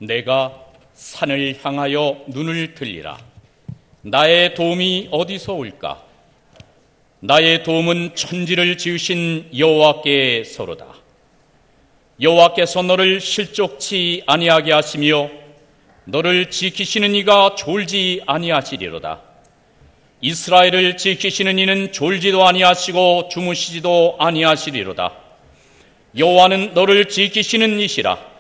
내가 산을 향하여 눈을 들리라. 나의 도움이 어디서 올까? 나의 도움은 천지를 지으신 여호와께서로다. 여호와께서 너를 실족치 아니하게 하시며 너를 지키시는 이가 졸지 아니하시리로다. 이스라엘을 지키시는 이는 졸지도 아니하시고 주무시지도 아니하시리로다. 여호와는 너를 지키시는 이시라.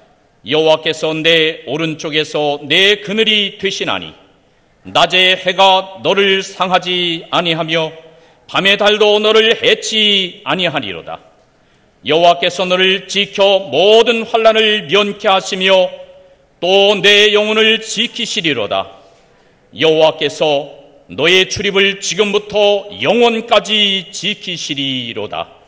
여호와께서 내 오른쪽에서 내 그늘이 되시나니 낮에 해가 너를 상하지 아니하며 밤의 달도 너를 해치 아니하리로다. 여호와께서 너를 지켜 모든 환난을 면케 하시며 또 내 영혼을 지키시리로다. 여호와께서 너의 출입을 지금부터 영원까지 지키시리로다.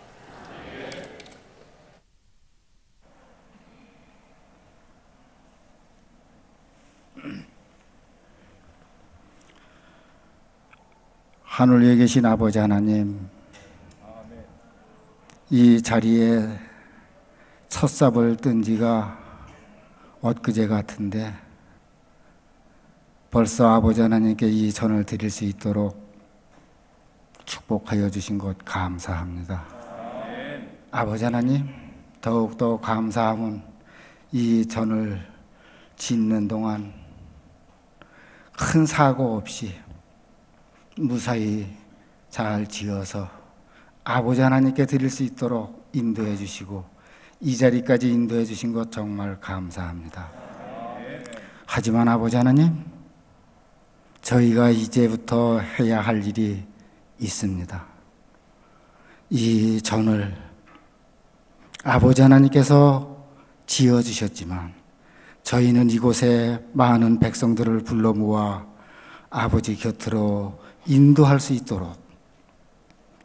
하늘 위에 계신 아버지 하나님, 이 자리에 첫삽을 뜬 지가 엊그제 같은데 벌써 아버지 하나님께 이 전을 드릴 수 있도록 축복하여 주신 것 감사합니다. 아버지 하나님, 더욱더 감사함은 이 전을 짓는 동안 큰 사고 없이 무사히 잘 지어서 아버지 하나님께 드릴 수 있도록 인도해 주시고 이 자리까지 인도해 주신 것 정말 감사합니다. 하지만 아버지 하나님, 저희가 이제부터 해야 할 일이 있습니다. 이 전을 아버지 하나님께서 지어주셨지만 저희는 이곳에 많은 백성들을 불러 모아 아버지 곁으로 인도할 수 있도록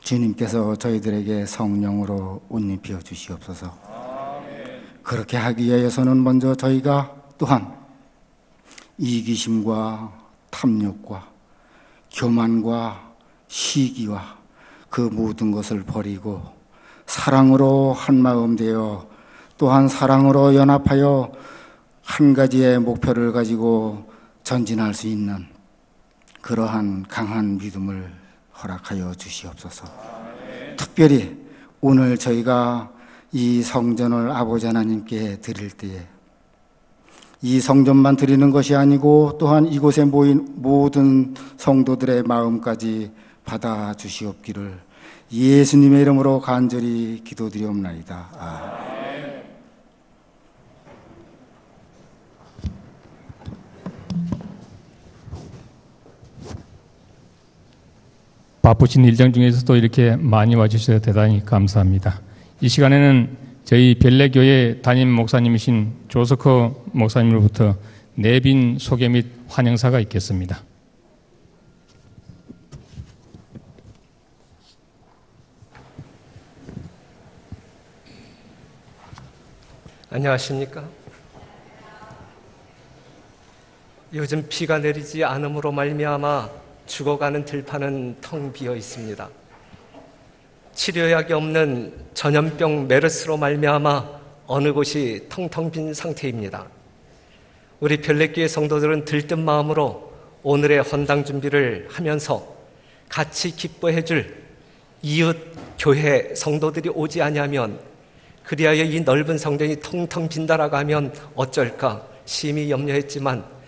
주님께서 저희들에게 성령으로 옷 입혀 주시옵소서. 그렇게 하기 위해서는 먼저 저희가 또한 이기심과 탐욕과 교만과 시기와 그 모든 것을 버리고 사랑으로 한마음 되어 또한 사랑으로 연합하여 한 가지의 목표를 가지고 전진할 수 있는 그러한 강한 믿음을 허락하여 주시옵소서. 특별히 오늘 저희가 이 성전을 아버지 하나님께 드릴 때에 이 성전만 드리는 것이 아니고 또한 이곳에 모인 모든 성도들의 마음까지 받아 주시옵기를 예수님의 이름으로 간절히 기도드리옵나이다. 아멘. 바쁘신 일정 중에서도 이렇게 많이 와주셔서 대단히 감사합니다. 이 시간에는 저희 별내교회 담임 목사님이신 조석호 목사님으로부터 내빈 소개 및 환영사가 있겠습니다. 안녕하십니까? 요즘 비가 내리지 않음으로 말미암아 죽어가는 들판은 텅 비어 있습니다. 치료약이 없는 전염병 메르스로 말미암아 어느 곳이 텅텅 빈 상태입니다. 우리 별내교회 성도들은 들뜬 마음으로 오늘의 헌당 준비를 하면서 같이 기뻐해 줄 이웃 교회 성도들이 오지 아니하면, 그리하여 이 넓은 성전이 텅텅 빈다라고 하면 어쩔까 심히 염려했지만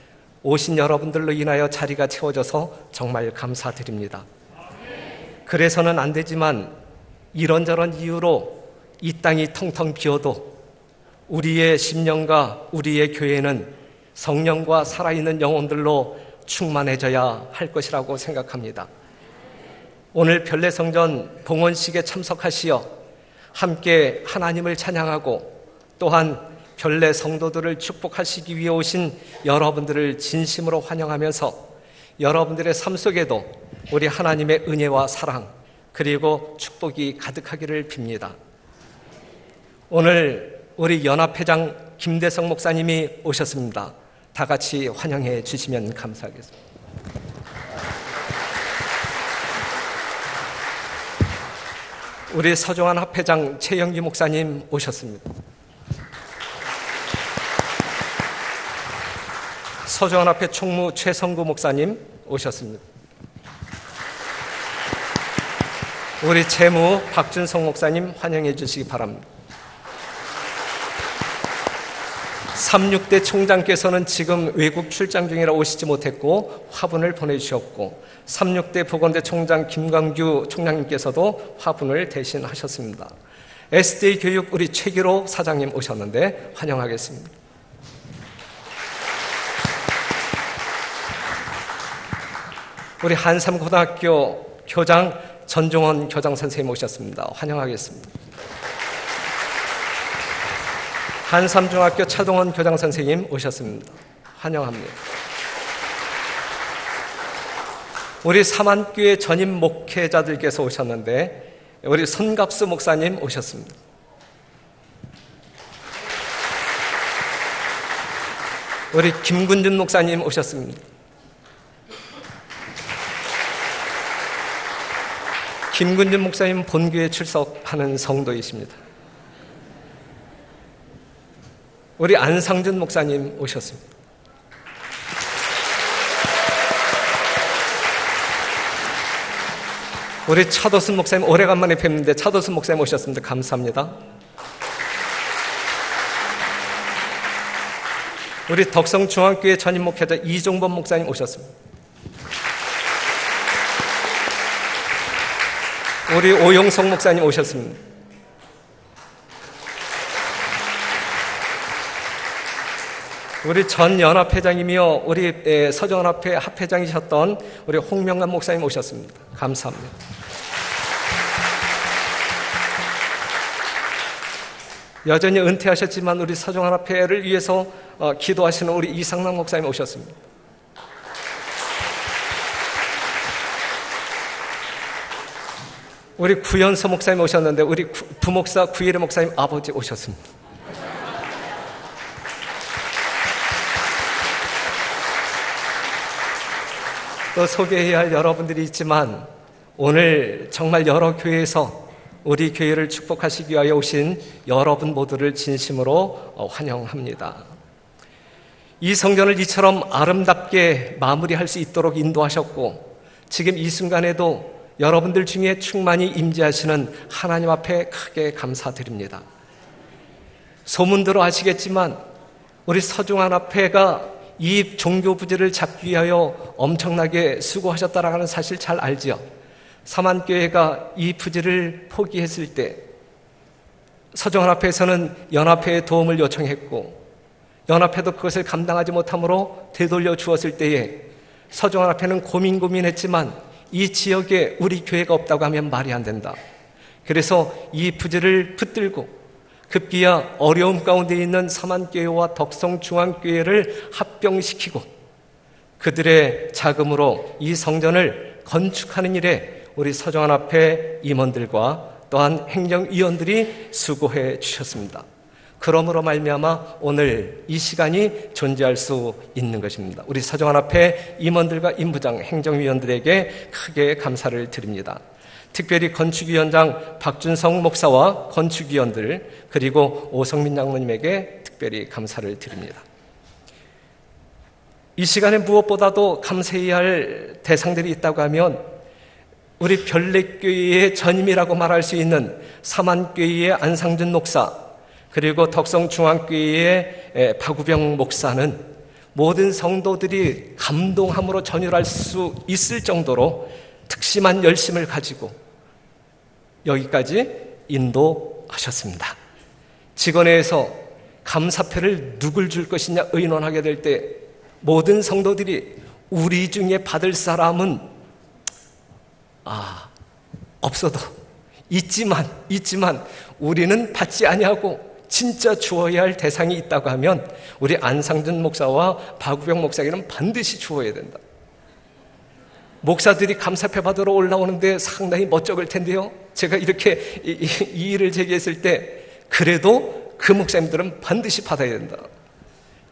오신 여러분들로 인하여 자리가 채워져서 정말 감사드립니다. 그래서는 안 되지만 이런저런 이유로 이 땅이 텅텅 비어도 우리의 심령과 우리의 교회는 성령과 살아있는 영혼들로 충만해져야 할 것이라고 생각합니다. 오늘 별내성전 봉헌식에 참석하시어 함께 하나님을 찬양하고 또한 별내 성도들을 축복하시기 위해 오신 여러분들을 진심으로 환영하면서 여러분들의 삶 속에도 우리 하나님의 은혜와 사랑 그리고 축복이 가득하기를 빕니다. 오늘 우리 연합회장 김대성 목사님이 오셨습니다. 다 같이 환영해 주시면 감사하겠습니다. 우리 서종환 합회장 최영기 목사님 오셨습니다. 서정환합회 총무 최성구 목사님 오셨습니다. 우리 재무 박준성 목사님 환영해 주시기 바랍니다. 36대 총장께서는 지금 외국 출장 중이라 오시지 못했고 화분을 보내주셨고 36대 보건대 총장 김광규 총장님께서도 화분을 대신하셨습니다. SDA 교육 우리 최기로 사장님 오셨는데 환영하겠습니다. 우리 한삼고등학교 교장 전종원 교장 선생님 오셨습니다. 환영하겠습니다. 한삼중학교 차동원 교장 선생님 오셨습니다. 환영합니다. 우리 삼안교회 전임 목회자들께서 오셨는데 우리 손갑수 목사님 오셨습니다. 우리 김군준 목사님 오셨습니다. 김군준 목사님 본교에 출석하는 성도이십니다. 우리 안상준 목사님 오셨습니다. 우리 차도순 목사님 오래간만에 뵙는데 차도순 목사님 오셨습니다. 감사합니다. 우리 덕성중앙교회 전임 목회자 이종범 목사님 오셨습니다. 우리 오용석 목사님 오셨습니다. 우리 전 연합회장이며 우리 서정연합회 합회장이셨던 우리 홍명관 목사님 오셨습니다. 감사합니다. 여전히 은퇴하셨지만 우리 서정연합회를 위해서 기도하시는 우리 이상남 목사님 오셨습니다. 우리 구연서 목사님 오셨는데 우리 부목사 구일의 목사님 아버지 오셨습니다. 또 소개해야 할 여러분들이 있지만 오늘 정말 여러 교회에서 우리 교회를 축복하시기 위하여 오신 여러분 모두를 진심으로 환영합니다. 이 성전을 이처럼 아름답게 마무리할 수 있도록 인도하셨고 지금 이 순간에도 여러분들 중에 충만히 임재하시는 하나님 앞에 크게 감사드립니다. 소문대로 아시겠지만 우리 서중환합회가 이 종교 부지를 잡기 위하여 엄청나게 수고하셨다라는 사실 잘 알죠. 삼안교회가 이 부지를 포기했을 때 서정연합회에서는 연합회의 도움을 요청했고 연합회도 그것을 감당하지 못함으로 되돌려 주었을 때에 서정연합회는 고민했지만 이 지역에 우리 교회가 없다고 하면 말이 안 된다. 그래서 이 부지를 붙들고 급기야 어려움 가운데 있는 삼안교회와 덕성중앙교회를 합병시키고 그들의 자금으로 이 성전을 건축하는 일에 우리 서정연합회 임원들과 또한 행정위원들이 수고해 주셨습니다. 그러므로 말미암아 오늘 이 시간이 존재할 수 있는 것입니다. 우리 서정연합회 임원들과 임부장, 행정위원들에게 크게 감사를 드립니다. 특별히 건축위원장 박준성 목사와 건축위원들 그리고 오성민 장로님에게 특별히 감사를 드립니다. 이 시간에 무엇보다도 감사해야 할 대상들이 있다고 하면 우리 별내교회의 전임이라고 말할 수 있는 삼안교회의 안상준 목사 그리고 덕성중앙교회의 박우병 목사는 모든 성도들이 감동함으로 전율할 수 있을 정도로 특심한 열심을 가지고 여기까지 인도하셨습니다. 직원회에서 감사패를 누굴 줄 것이냐 의논하게 될 때 모든 성도들이 우리 중에 받을 사람은 없어도 있지만 우리는 받지 아니하고 진짜 주어야 할 대상이 있다고 하면 우리 안상준 목사와 박우병 목사에게는 반드시 주어야 된다. 목사들이 감사패 받으러 올라오는데 상당히 멋쩍을 텐데요. 제가 이렇게 이 일을 제기했을 때 그래도 그 목사님들은 반드시 받아야 된다.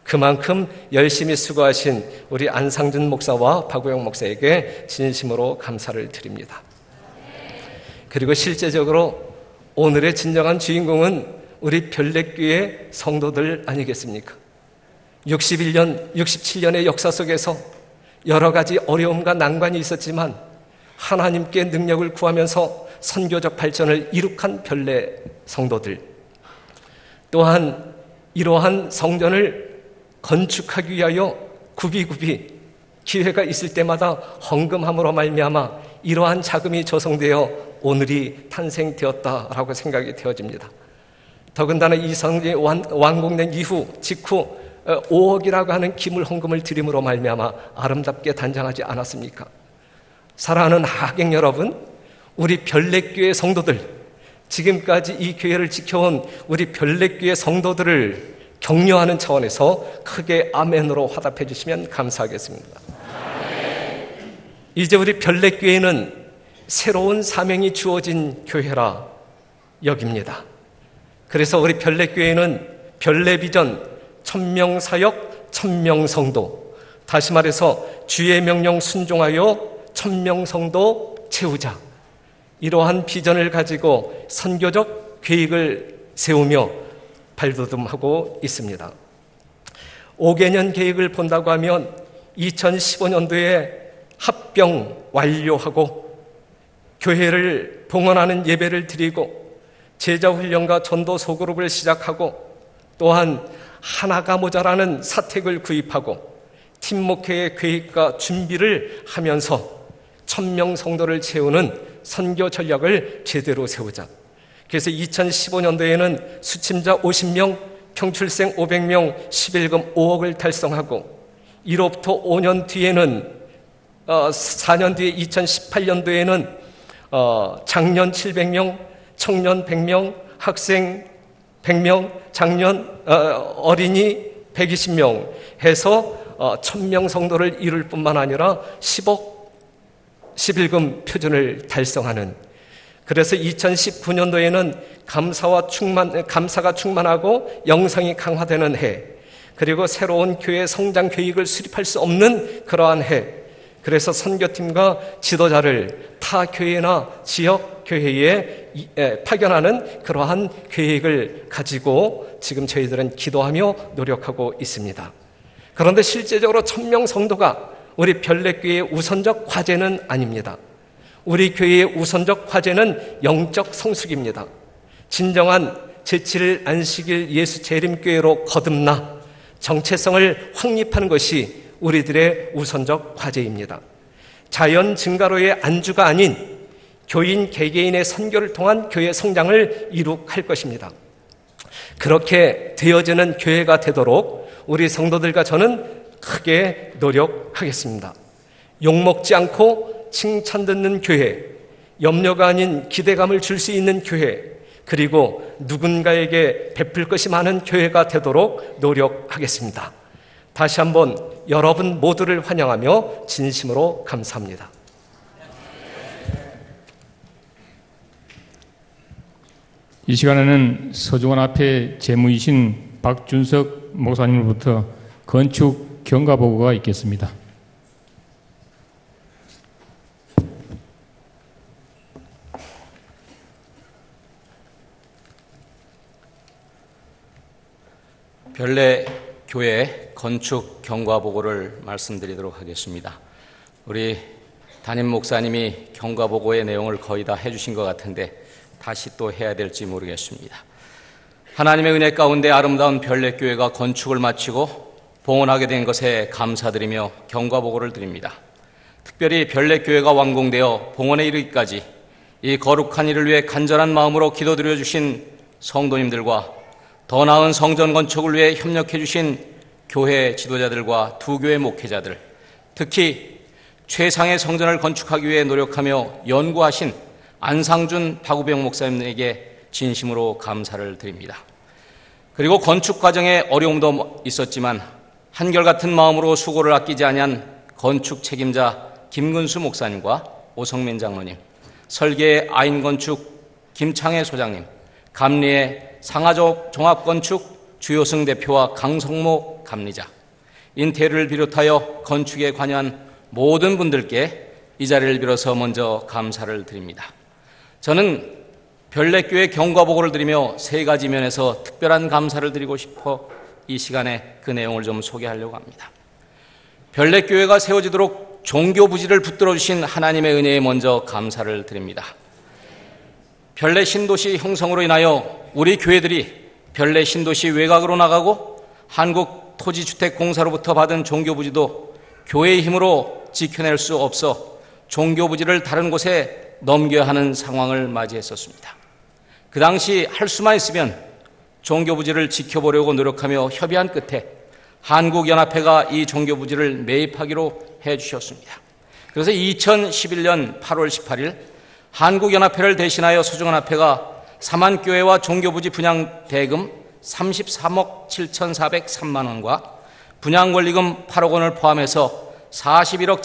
그만큼 열심히 수고하신 우리 안상준 목사와 박우영 목사에게 진심으로 감사를 드립니다. 그리고 실제적으로 오늘의 진정한 주인공은 우리 별내교회 성도들 아니겠습니까? 61년, 67년의 역사 속에서 여러 가지 어려움과 난관이 있었지만 하나님께 능력을 구하면서 선교적 발전을 이룩한 별내 성도들, 또한 이러한 성전을 건축하기 위하여 굽이굽이 기회가 있을 때마다 헌금함으로 말미암아 이러한 자금이 조성되어 오늘이 탄생되었다라고 생각이 되어집니다. 더군다나 이 성전이 완공된 이후 직후 5억이라고 하는 기물 헌금을 드림으로 말미암아 아름답게 단장하지 않았습니까? 사랑하는 하객 여러분, 우리 별내교회 성도들, 지금까지 이 교회를 지켜온 우리 별내교회 성도들을 격려하는 차원에서 크게 아멘으로 화답해 주시면 감사하겠습니다. 이제 우리 별내교회는 새로운 사명이 주어진 교회라 여깁니다. 그래서 우리 별내교회는 별내비전, 천명사역, 천명성도, 다시 말해서 주의 명령 순종하여 천명성도 채우자, 이러한 비전을 가지고 선교적 계획을 세우며 발돋움하고 있습니다. 5개년 계획을 본다고 하면 2015년도에 합병 완료하고 교회를 봉헌하는 예배를 드리고 제자훈련과 전도 소그룹을 시작하고 또한 하나가 모자라는 사택을 구입하고 팀 목회의 계획과 준비를 하면서 1000명 성도를 채우는 선교 전략을 제대로 세우자. 그래서 2015년도에는 수침자 50명, 평출생 500명, 11금 5억을 달성하고 이로부터 5년 뒤에는 4년 뒤에 2018년도에는 장년 700명, 청년 100명, 학생 100명, 장년 어린이 120명 해서 1000명 성도를 이룰 뿐만 아니라 10억 11금 표준을 달성하는, 그래서 2019년도에는 감사가 충만하고 영성이 강화되는 해, 그리고 새로운 교회 성장 계획을 수립할 수 없는 그러한 해, 그래서 선교팀과 지도자를 타 교회나 지역 교회에 파견하는 그러한 계획을 가지고 지금 저희들은 기도하며 노력하고 있습니다. 그런데 실제적으로 1000명 성도가 우리 별내교회의 우선적 과제는 아닙니다. 우리 교회의 우선적 과제는 영적 성숙입니다. 진정한 제7일 안식일 예수 재림교회로 거듭나 정체성을 확립하는 것이 우리들의 우선적 과제입니다. 자연 증가로의 안주가 아닌 교인 개개인의 선교를 통한 교회 성장을 이룩할 것입니다. 그렇게 되어지는 교회가 되도록 우리 성도들과 저는 크게 노력하겠습니다. 욕먹지 않고 칭찬 듣는 교회, 염려가 아닌 기대감을 줄 수 있는 교회, 그리고 누군가에게 베풀 것이 많은 교회가 되도록 노력하겠습니다. 다시 한번 여러분 모두를 환영하며 진심으로 감사합니다. 이 시간에는 서중원 앞에 재무이신 박준석 목사님으로부터 건축 경과보고가 있겠습니다. 별내교회 건축 경과보고를 말씀드리도록 하겠습니다. 우리 담임 목사님이 경과보고의 내용을 거의 다 해주신 것 같은데 다시 또 해야 될지 모르겠습니다. 하나님의 은혜 가운데 아름다운 별내교회가 건축을 마치고 봉헌하게 된 것에 감사드리며 경과보고를 드립니다. 특별히 별내교회가 완공되어 봉헌에 이르기까지 이 거룩한 일을 위해 간절한 마음으로 기도드려 주신 성도님들과 더 나은 성전 건축을 위해 협력해 주신 교회 지도자들과 두 교회 목회자들, 특히 최상의 성전을 건축하기 위해 노력하며 연구하신 안상준 박우병 목사님에게 진심으로 감사를 드립니다. 그리고 건축 과정에 어려움도 있었지만 한결같은 마음으로 수고를 아끼지 아니한 건축 책임자 김근수 목사님과 오성민 장로님, 설계의 아인건축 김창혜 소장님, 감리의 상하조 종합건축 주효승 대표와 강성모 감리자, 인테리어를 비롯하여 건축에 관여한 모든 분들께 이 자리를 빌어서 먼저 감사를 드립니다. 저는 별내교회 경과보고를 드리며 세 가지 면에서 특별한 감사를 드리고 싶어 이 시간에 그 내용을 좀 소개하려고 합니다. 별내교회가 세워지도록 종교 부지를 붙들어 주신 하나님의 은혜에 먼저 감사를 드립니다. 별내 신도시 형성으로 인하여 우리 교회들이 별내 신도시 외곽으로 나가고 한국토지주택공사로부터 받은 종교 부지도 교회의 힘으로 지켜낼 수 없어 종교 부지를 다른 곳에 넘겨야 하는 상황을 맞이했었습니다. 그 당시 할 수만 있으면 종교 부지를 지켜보려고 노력하며 협의한 끝에 한국연합회가 이 종교 부지를 매입하기로 해 주셨습니다. 그래서 2011년 8월 18일 한국연합회를 대신하여 서중연합회가 사만교회와 종교부지 분양 대금 33억 7,403만 원과 분양권리금 8억 원을 포함해서 41억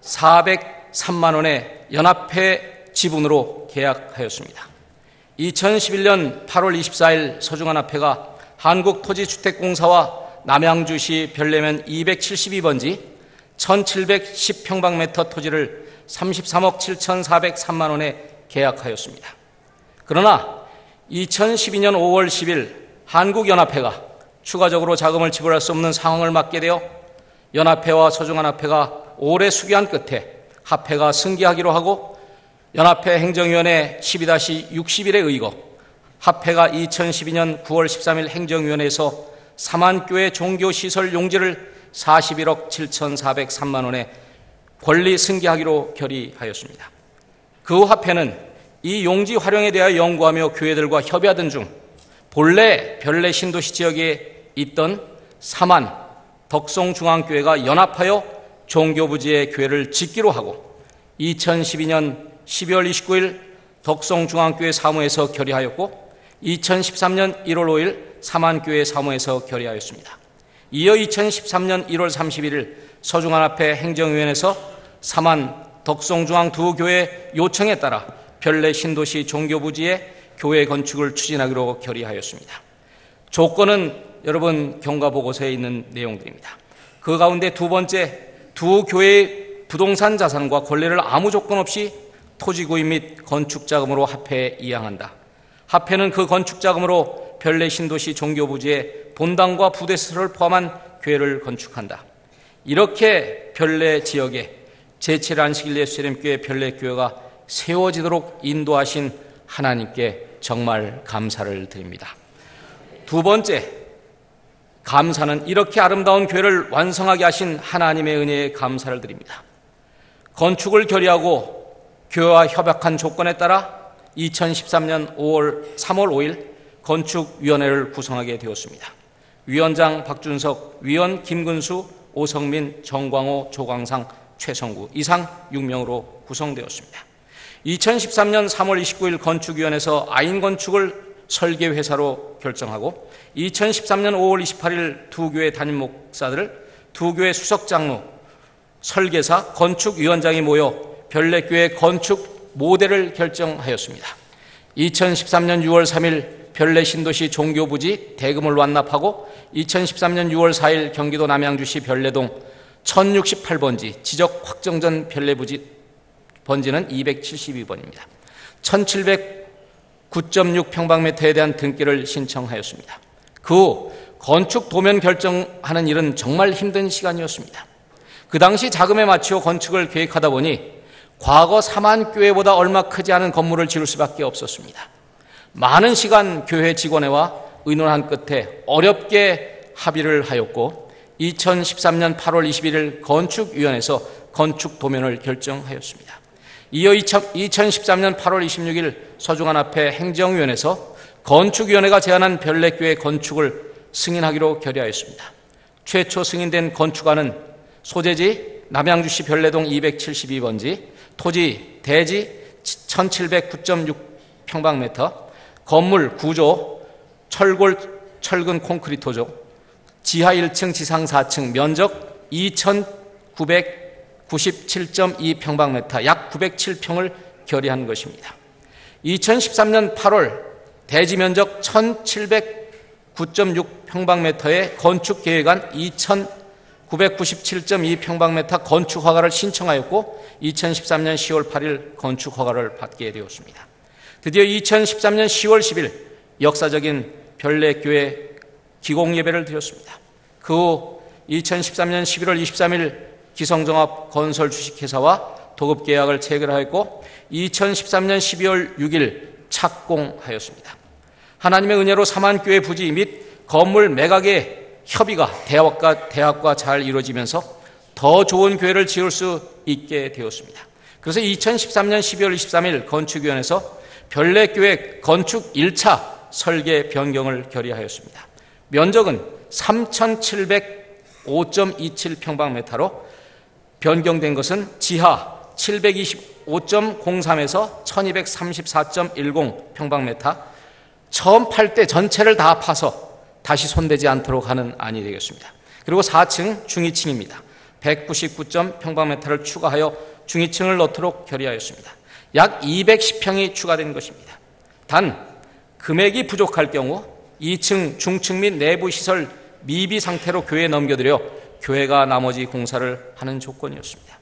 7,403만 원의 연합회 지분으로 계약하였습니다. 2011년 8월 24일 서중연합회가 한국토지주택공사와 남양주시 별내면 272번지 1710평방미터 토지를 33억 7,403만 원에 계약하였습니다. 그러나 2012년 5월 10일 한국연합회가 추가적으로 자금을 지불할 수 없는 상황을 맞게 되어 연합회와 서중연합회가 오래 수기한 끝에 합회가 승계하기로 하고 연합회 행정위원회 12-60일에 의거 합회가 2012년 9월 13일 행정위원회에서 사만교회 종교시설 용지를 41억 7,403만 원에 권리 승계하기로 결의하였습니다. 그 후 합회는 이 용지 활용에 대하여 연구하며 교회들과 협의하던 중 본래 별내 신도시 지역에 있던 사만 덕성중앙교회가 연합하여 종교부지의 교회를 짓기로 하고 2012년 12월 29일 덕성중앙교회 사무에서 결의하였고 2013년 1월 5일 사만교회 사무에서 결의하였습니다. 이어 2013년 1월 31일 서중연합회 행정위원회에서 사만 덕성중앙 두 교회 요청에 따라 별내 신도시 종교부지의 교회 건축을 추진하기로 결의하였습니다. 조건은 여러분 경과보고서에 있는 내용들입니다. 그 가운데 두 번째, 두 교회의 부동산 자산과 권리를 아무 조건 없이 토지 구입 및 건축 자금으로 합회에 이양한다. 합회는 그 건축 자금으로 별내 신도시 종교부지의 본당과 부대시설을 포함한 교회를 건축한다. 이렇게 별내 지역에 제7 안식일 예수님교회 별내교회가 세워지도록 인도하신 하나님께 정말 감사를 드립니다. 두 번째, 감사는 이렇게 아름다운 교회를 완성하게 하신 하나님의 은혜에 감사를 드립니다. 건축을 결의하고 교회와 협약한 조건에 따라 2013년 3월 5일 건축위원회를 구성하게 되었습니다. 위원장 박준석, 위원 김근수, 오성민, 정광호, 조광상, 최성구 이상 6명으로 구성되었습니다. 2013년 3월 29일 건축위원회에서 아인건축을 설계회사로 결정하고 2013년 5월 28일 두 교회 담임 목사들을 두 교회 수석장로, 설계사, 건축위원장이 모여 별내교회 건축 모델을 결정하였습니다. 2013년 6월 3일 별내 신도시 종교부지 대금을 완납하고 2013년 6월 4일 경기도 남양주시 별내동 1068번지 지적 확정전 별내부지 번지는 272번입니다. 1709.6평방미터에 대한 등기를 신청하였습니다. 그 후 건축 도면 결정하는 일은 정말 힘든 시간이었습니다. 그 당시 자금에 맞추어 건축을 계획하다 보니 과거 사만교회보다 얼마 크지 않은 건물을 지을 수밖에 없었습니다. 많은 시간 교회 직원회와 의논한 끝에 어렵게 합의를 하였고 2013년 8월 21일 건축위원회에서 건축 도면을 결정하였습니다. 이어 2013년 8월 26일 서중연합회 행정위원회에서 건축위원회가 제안한 별내교회 건축을 승인하기로 결의하였습니다. 최초 승인된 건축안은 소재지 남양주시 별내동 272번지, 토지 대지 1709.6평방미터, 건물 구조 철골 철근 콘크리트조, 지하 1층 지상 4층, 면적 2,997.2평방미터, 약 907평을 결의한 것입니다. 2013년 8월 대지 면적 1,709.6평방미터의 건축 계획안 2,997.2평방미터 건축 허가를 신청하였고 2013년 10월 8일 건축 허가를 받게 되었습니다. 드디어 2013년 10월 10일 역사적인 별내교회 기공 예배를 드렸습니다. 그 후 2013년 11월 23일 기성종합 건설 주식회사와 도급 계약을 체결하였고 2013년 12월 6일 착공하였습니다. 하나님의 은혜로 사만교회 부지 및 건물 매각의 협의가 대학과 잘 이루어지면서 더 좋은 교회를 지을 수 있게 되었습니다. 그래서 2013년 12월 23일 건축위원회에서 별내교회 건축 1차 설계 변경을 결의하였습니다. 면적은 3,705.27평방미터로 변경된 것은 지하 725.03에서 1234.10평방미터, 처음 팔 때 전체를 다 파서 다시 손대지 않도록 하는 안이 되겠습니다. 그리고 4층 중위층입니다. 199.평방미터를 추가하여 중위층을 넣도록 결의하였습니다. 약 210평이 추가된 것입니다. 단 금액이 부족할 경우 2층 중층 및 내부 시설 미비 상태로 교회에 넘겨드려 교회가 나머지 공사를 하는 조건이었습니다.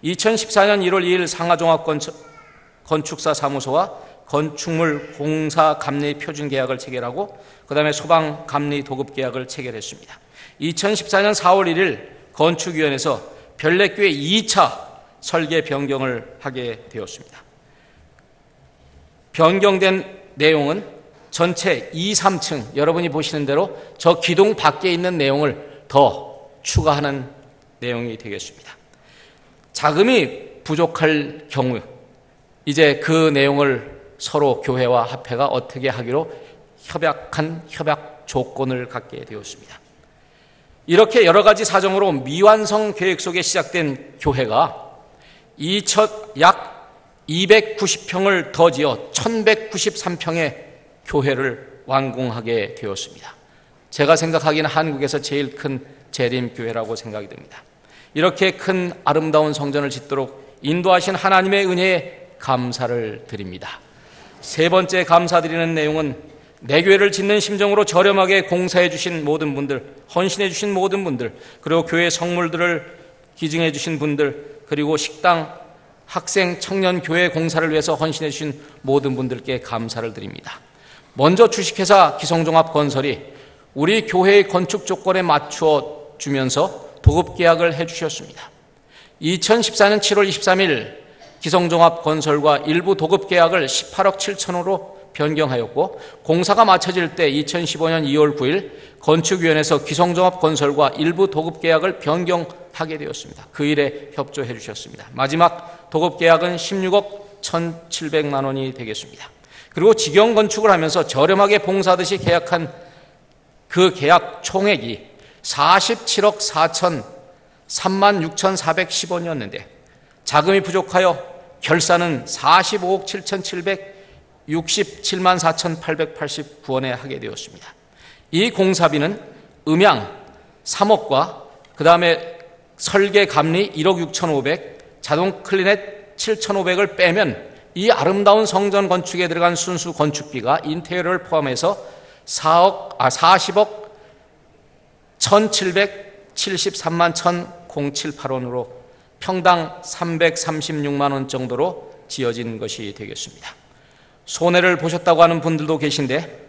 2014년 1월 2일 상하종합건축사 사무소와 건축물 공사 감리 표준 계약을 체결하고 그 다음에 소방 감리 도급 계약을 체결했습니다. 2014년 4월 1일 건축위원회에서 별내교회 2차 설계 변경을 하게 되었습니다. 변경된 내용은 전체 2, 3층 여러분이 보시는 대로 저 기둥 밖에 있는 내용을 더 추가하는 내용이 되겠습니다. 자금이 부족할 경우 이제 그 내용을 서로 교회와 합회가 어떻게 하기로 협약 조건을 갖게 되었습니다. 이렇게 여러 가지 사정으로 미완성 계획 속에 시작된 교회가 약 290평을 더 지어 1193평의 교회를 완공하게 되었습니다. 제가 생각하기에는 한국에서 제일 큰 재림교회라고 생각이 됩니다. 이렇게 큰 아름다운 성전을 짓도록 인도하신 하나님의 은혜에 감사를 드립니다. 세 번째 감사드리는 내용은 내 교회를 짓는 심정으로 저렴하게 공사해 주신 모든 분들, 헌신해 주신 모든 분들, 그리고 교회 성물들을 기증해 주신 분들, 그리고 식당, 학생, 청년 교회 공사를 위해서 헌신해 주신 모든 분들께 감사를 드립니다. 먼저 주식회사 기성종합건설이 우리 교회의 건축 조건에 맞추어 주면서 도급계약을 해주셨습니다. 2014년 7월 23일 기성종합건설과 일부 도급계약을 18억 7천으로 변경하였고 공사가 마쳐질 때 2015년 2월 9일 건축위원회에서 기성종합건설과 일부 도급계약을 변경하게 되었습니다. 그 일에 협조해 주셨습니다. 마지막 도급계약은 16억 1,700만 원이 되겠습니다. 그리고 직영건축을 하면서 저렴하게 봉사하듯이 계약한 그 계약 총액이 47억 36,410원이었는데 자금이 부족하여 결산은 45억 7,767만 4,889원에 하게 되었습니다. 이 공사비는 음향 3억과 그 다음에 설계 감리 1억 6,500, 자동 클리넷 7,500을 빼면 이 아름다운 성전 건축에 들어간 순수 건축비가 인테리어를 포함해서 40억 1,773만 1,078원으로 평당 336만 원 정도로 지어진 것이 되겠습니다. 손해를 보셨다고 하는 분들도 계신데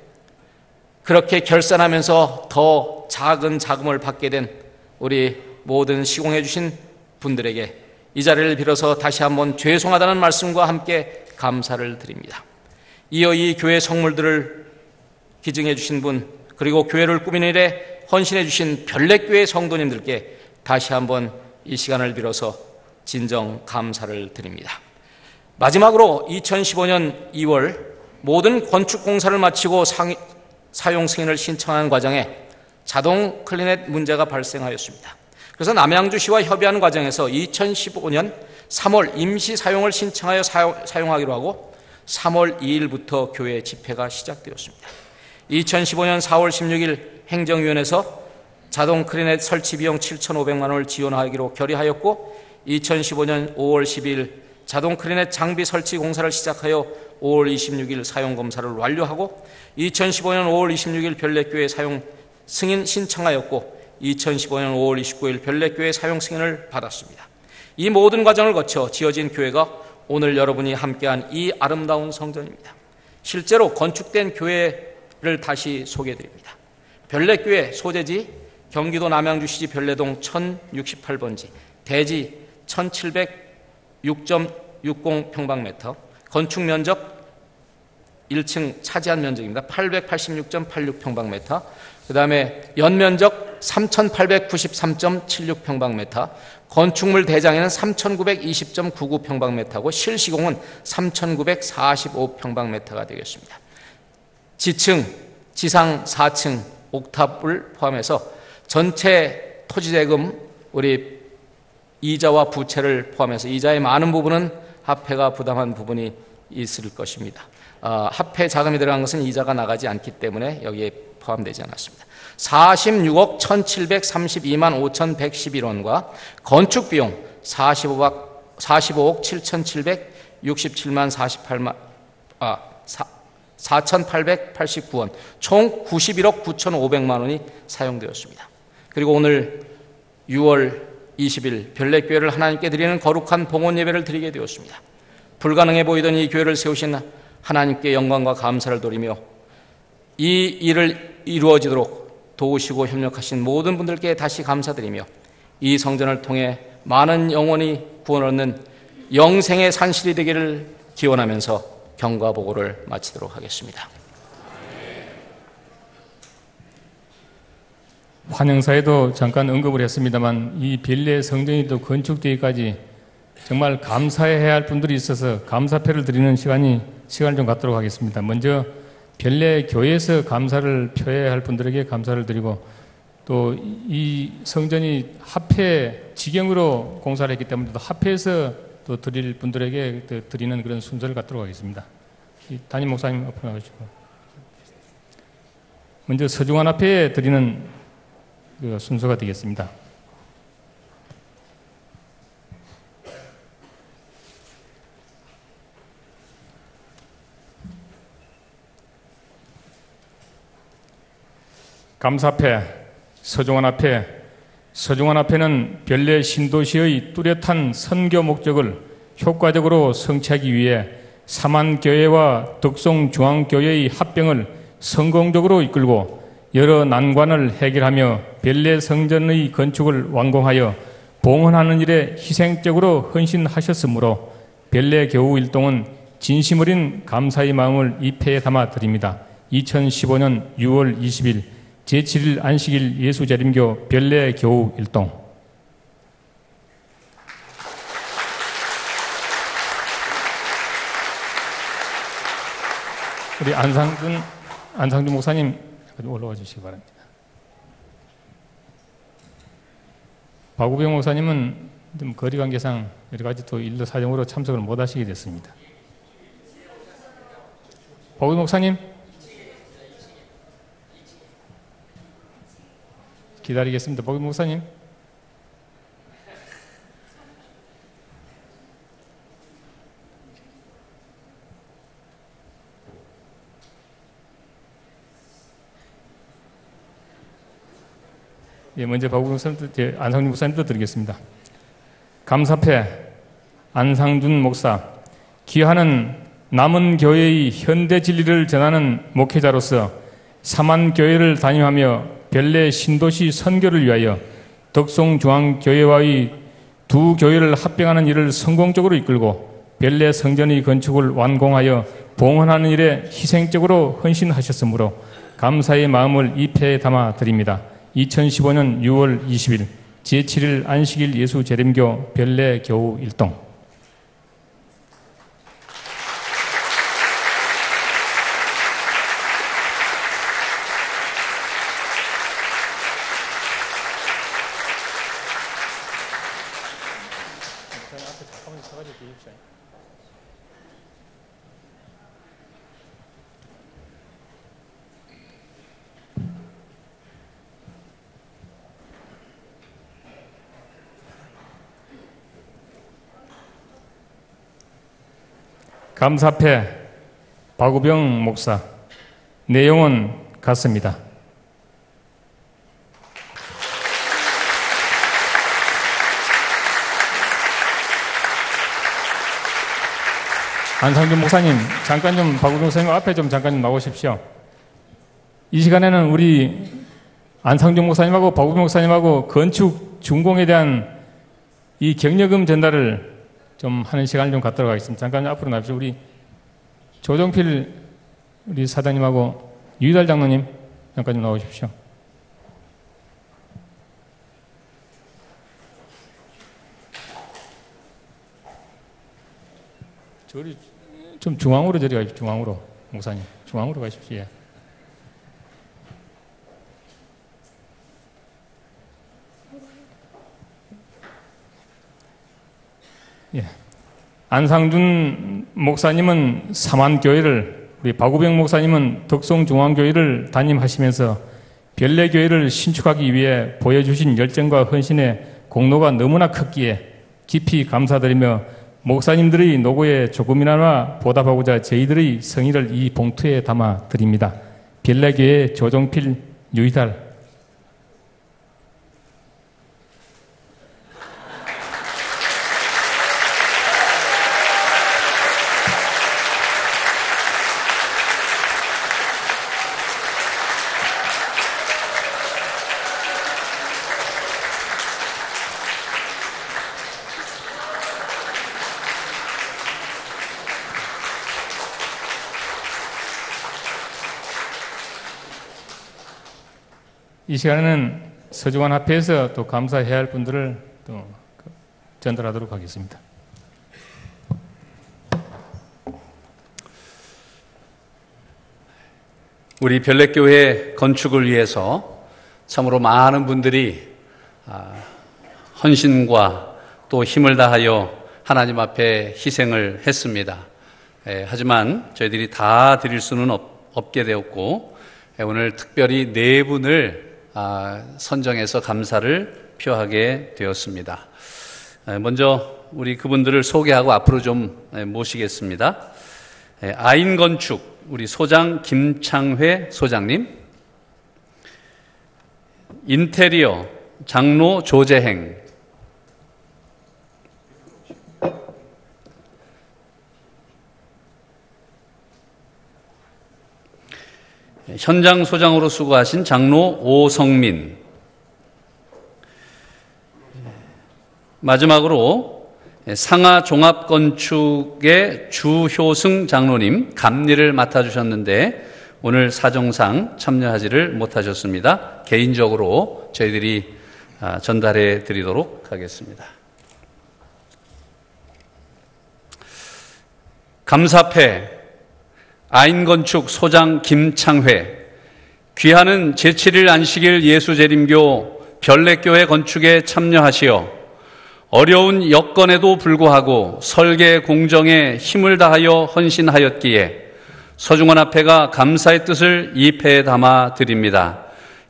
그렇게 결산하면서 더 작은 자금을 받게 된 우리 모든 시공해 주신 분들에게 이 자리를 빌어서 다시 한번 죄송하다는 말씀과 함께 감사를 드립니다. 이어 이 교회 성물들을 기증해 주신 분, 그리고 교회를 꾸미는 일에 헌신해 주신 별내교회 성도님들께 다시 한번 이 시간을 빌어서 진정 감사를 드립니다. 마지막으로 2015년 2월 모든 건축 공사를 마치고 사용 승인을 신청하는 과정에 자동 클리넷 문제가 발생하였습니다. 그래서 남양주시와 협의하는 과정에서 2015년 3월 임시 사용을 신청하여 사용하기로 하고 3월 2일부터 교회 집회가 시작되었습니다. 2015년 4월 16일 행정위원회에서 자동 클리넷 설치 비용 7,500만 원을 지원하기로 결의하였고 2015년 5월 12일 자동 클리넷 장비 설치 공사를 시작하여 5월 26일 사용 검사를 완료하고 2015년 5월 26일 별내교회 사용 승인 신청하였고 2015년 5월 29일 별내교회 사용 승인을 받았습니다. 이 모든 과정을 거쳐 지어진 교회가 오늘 여러분이 함께한 이 아름다운 성전입니다. 실제로 건축된 교회 다시 소개해드립니다. 별내교회 소재지 경기도 남양주시 별내동 1068번지, 대지 1706.60평방미터, 건축 면적 1층 차지한 면적입니다. 886.86평방미터, 그 다음에 연면적 3,893.76평방미터, 건축물 대장에는 3,920.99평방미터고 실시공은 3,945평방미터가 되겠습니다. 지층, 지상 4층 옥탑을 포함해서 전체 토지대금 우리 이자와 부채를 포함해서 이자의 많은 부분은 화폐가 부담한 부분이 있을 것입니다. 화폐 자금이 들어간 것은 이자가 나가지 않기 때문에 여기에 포함되지 않았습니다. 46억 1,732만 5,111원과 건축비용 45억 7,767만 4,889원, 총 91억 9,500만 원이 사용되었습니다. 그리고 오늘 6월 20일 별내교회를 하나님께 드리는 거룩한 봉헌 예배를 드리게 되었습니다. 불가능해 보이던 이 교회를 세우신 하나님께 영광과 감사를 돌리며 이 일을 이루어지도록 도우시고 협력하신 모든 분들께 다시 감사드리며 이 성전을 통해 많은 영혼이 구원을 얻는 영생의 산실이 되기를 기원하면서 경과 보고를 마치도록 하겠습니다. 환영사에도 잠깐 언급을 했습니다만 이 별내 성전이 또 건축되기까지 정말 감사해야 할 분들이 있어서 감사패를 드리는 시간을 좀 갖도록 하겠습니다. 먼저 별내 교회에서 감사를 표해야 할 분들에게 감사를 드리고 또 이 성전이 합회 지경으로 공사를 했기 때문에 또 합회에서 또 드릴 분들에게 또 드리는 그런 순서를 갖도록 하겠습니다. 담임 목사님 앞으로 나가시고 먼저 서중환 합회에 드리는 그 순서가 되겠습니다. 감사패, 서중환 앞에, 서중환 앞에는 별내 신도시의 뚜렷한 선교 목적을 효과적으로 성취하기 위해 삼안교회와 덕송중앙교회의 합병을 성공적으로 이끌고 여러 난관을 해결하며 별내 성전의 건축을 완공하여 봉헌하는 일에 희생적으로 헌신하셨으므로 별내 교우 일동은 진심 어린 감사의 마음을 이 패에 담아 드립니다. 2015년 6월 20일 제7일 안식일 예수재림교 별내 교우 일동. 우리 안상준 목사님 올라와 주시기 바랍니다. 박우병 목사님은 좀 거리 관계상 여러 가지 또 일도 사정으로 참석을 못 하시게 됐습니다. 박우병 목사님 기다리겠습니다. 박우병 목사님. 예, 먼저 박우병 목사님도 안상준 목사님도 드리겠습니다. 감사패 안상준 목사. 귀하는 남은 교회의 현대 진리를 전하는 목회자로서 삼안교회를 담임하며 별내 신도시 선교를 위하여 덕송중앙교회와의 두 교회를 합병하는 일을 성공적으로 이끌고 별내 성전의 건축을 완공하여 봉헌하는 일에 희생적으로 헌신하셨으므로 감사의 마음을 이 패에 담아 드립니다. 2015년 6월 20일 제7일 안식일 예수재림교 별내 교우 일동. 감사패 박우병 목사. 내용은 같습니다. 안상준 목사님, 잠깐 좀 박우병 목사님 앞에 좀 잠깐 좀 나오십시오. 이 시간에는 우리 안상중 목사님하고 박우빈 목사님하고 건축 준공에 대한 이 격려금 전달을 좀 하는 시간을 좀 갖도록 하겠습니다. 잠깐 앞으로 나와주시죠. 우리 조정필 우리 사장님하고 유희달 장로님 잠깐 좀 나오십시오. 저리 좀 중앙으로 저리 가십시오. 중앙으로 목사님 중앙으로 가십시오. 예. 예. 안상준 목사님은 삼안교회를, 우리 박우병 목사님은 덕송중앙교회를 담임하시면서 별내교회를 신축하기 위해 보여주신 열정과 헌신의 공로가 너무나 컸기에 깊이 감사드리며 목사님들의 노고에 조금이나마 보답하고자 저희들의 성의를 이 봉투에 담아 드립니다. 별내교회 조정필 유희달. 이 시간에는 서중환 합회에서 또 감사해야 할 분들을 또 전달하도록 하겠습니다. 우리 별내교회 건축을 위해서 참으로 많은 분들이 헌신과 또 힘을 다하여 하나님 앞에 희생을 했습니다. 하지만 저희들이 다 드릴 수는 없게 되었고, 오늘 특별히 네 분을 선정해서 감사를 표하게 되었습니다. 먼저 우리 그분들을 소개하고 앞으로 좀 모시겠습니다. 아인건축 우리 소장 김창회 소장님, 인테리어 장로 조재행, 현장 소장으로 수고하신 장로 오성민, 마지막으로 상하 종합건축의 주효승 장로님 감리를 맡아주셨는데 오늘 사정상 참여하지를 못하셨습니다. 개인적으로 저희들이 전달해 드리도록 하겠습니다. 감사패 아인건축 소장 김창회, 귀하는 제7일 안식일 예수재림교 별내교회 건축에 참여하시어 어려운 여건에도 불구하고 설계 공정에 힘을 다하여 헌신하였기에 서중원 합회가 감사의 뜻을 이 패에 담아 드립니다.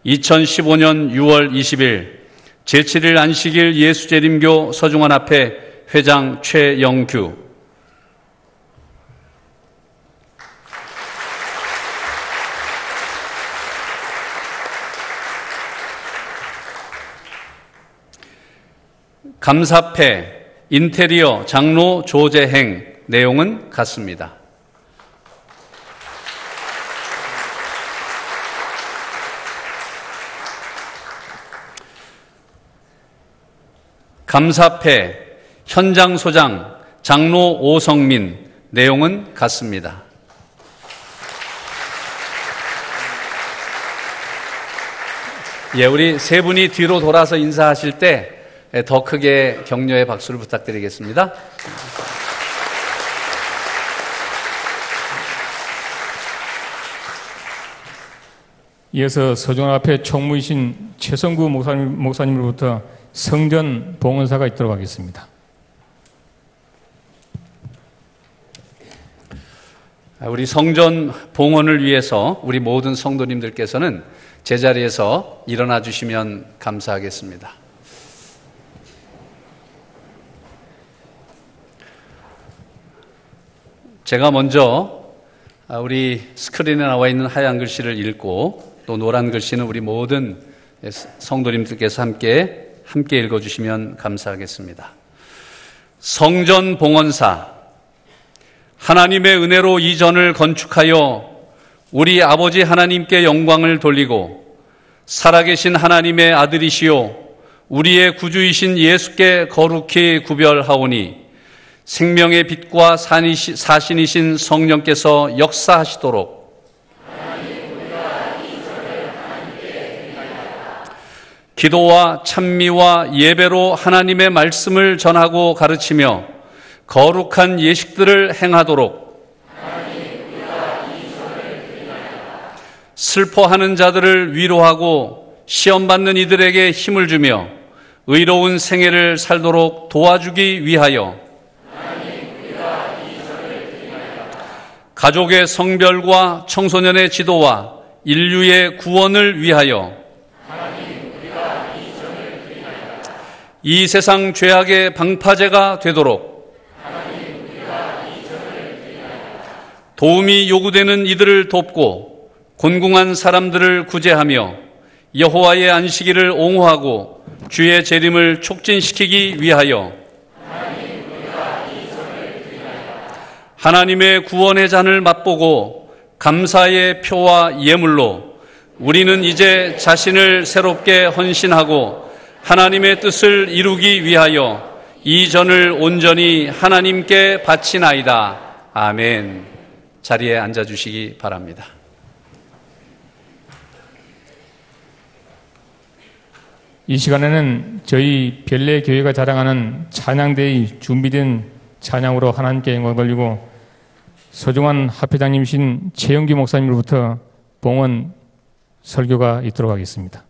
2015년 6월 20일 제7일 안식일 예수재림교 서중원 합회 회장 최영규, 감사패 인테리어 장로 조재행, 내용은 같습니다. 감사패 현장 소장 장로 오성민, 내용은 같습니다. 예, 우리 세 분이 뒤로 돌아서 인사하실 때 더 크게 격려의 박수를 부탁드리겠습니다. 이어서 서중원 앞에 총무이신 최성구 목사님으로부터 성전 봉헌사가 있도록 하겠습니다. 우리 성전 봉헌을 위해서 우리 모든 성도님들께서는 제자리에서 일어나 주시면 감사하겠습니다. 제가 먼저 우리 스크린에 나와 있는 하얀 글씨를 읽고 또 노란 글씨는 우리 모든 성도님들께서 함께 읽어주시면 감사하겠습니다. 성전 봉헌사, 하나님의 은혜로 이 전을 건축하여 우리 아버지 하나님께 영광을 돌리고 살아계신 하나님의 아들이시요 우리의 구주이신 예수께 거룩히 구별하오니 생명의 빛과 사신이신 성령께서 역사하시도록 기도와 찬미와 예배로 하나님의 말씀을 전하고 가르치며 거룩한 예식들을 행하도록 슬퍼하는 자들을 위로하고 시험받는 이들에게 힘을 주며 의로운 생애를 살도록 도와주기 위하여 가족의 성별과 청소년의 지도와 인류의 구원을 위하여 이 세상 죄악의 방파제가 되도록 도움이 요구되는 이들을 돕고 곤궁한 사람들을 구제하며 여호와의 안식일을 옹호하고 주의 재림을 촉진시키기 위하여 하나님의 구원의 잔을 맛보고 감사의 표와 예물로 우리는 이제 자신을 새롭게 헌신하고 하나님의 뜻을 이루기 위하여 이 전을 온전히 하나님께 바치나이다. 아멘. 자리에 앉아주시기 바랍니다. 이 시간에는 저희 별내교회가 자랑하는 찬양대의 준비된 찬양으로 하나님께 영광 돌리고 소중한 합회장님이신 최영기 목사님으로부터 봉헌 설교가 있도록 하겠습니다.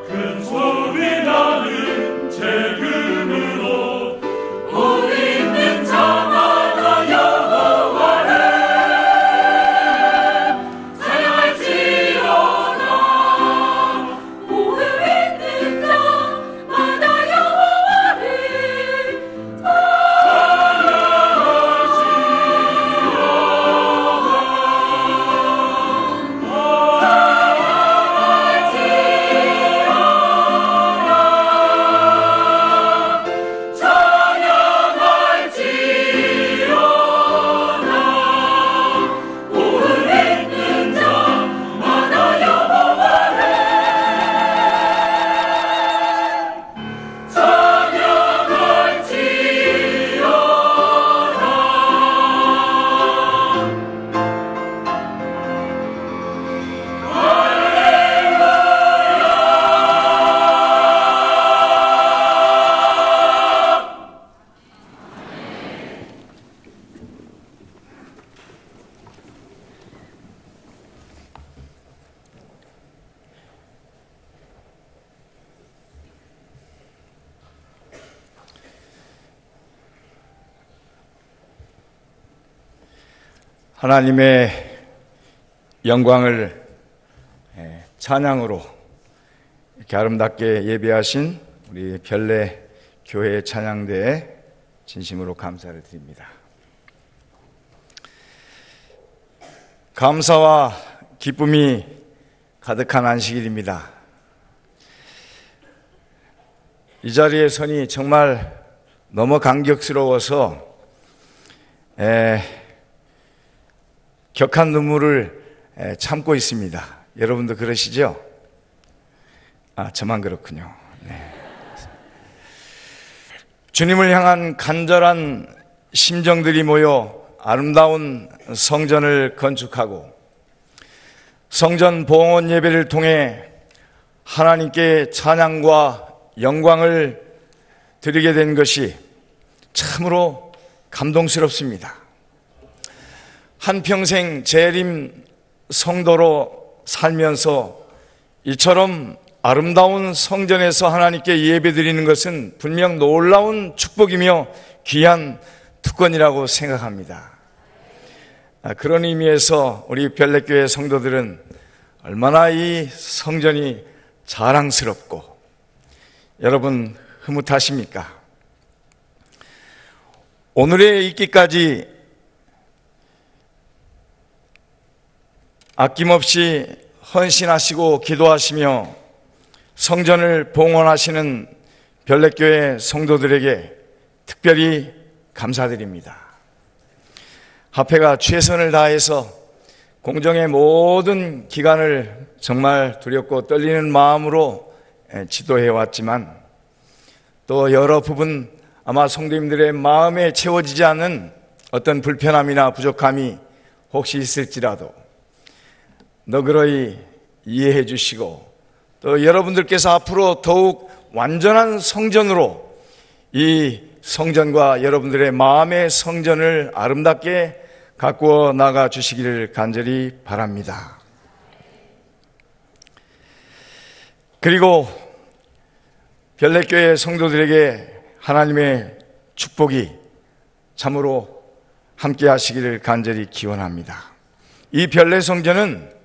큰 소리 나는 하나님의 영광을 찬양으로 이렇게 아름답게 예배하신 우리 별내 교회 찬양대에 진심으로 감사를 드립니다. 감사와 기쁨이 가득한 안식일입니다. 이 자리에 서니 정말 너무 감격스러워서 격한 눈물을 참고 있습니다. 여러분도 그러시죠? 저만 그렇군요. 네. 주님을 향한 간절한 심정들이 모여 아름다운 성전을 건축하고 성전 봉헌 예배를 통해 하나님께 찬양과 영광을 드리게 된 것이 참으로 감동스럽습니다. 한평생 재림 성도로 살면서 이처럼 아름다운 성전에서 하나님께 예배드리는 것은 분명 놀라운 축복이며 귀한 특권이라고 생각합니다. 그런 의미에서 우리 별내교회 성도들은 얼마나 이 성전이 자랑스럽고 여러분 흐뭇하십니까? 오늘에 있기까지 아낌없이 헌신하시고 기도하시며 성전을 봉헌하시는 별내교회 성도들에게 특별히 감사드립니다. 합회가 최선을 다해서 공정의 모든 기간을 정말 두렵고 떨리는 마음으로 지도해 왔지만 또 여러 부분 아마 성도님들의 마음에 채워지지 않는 어떤 불편함이나 부족함이 혹시 있을지라도 너그러이 이해해 주시고 또 여러분들께서 앞으로 더욱 완전한 성전으로 이 성전과 여러분들의 마음의 성전을 아름답게 가꾸어 나가 주시기를 간절히 바랍니다. 그리고 별내교회 성도들에게 하나님의 축복이 참으로 함께 하시기를 간절히 기원합니다. 이 별내 성전은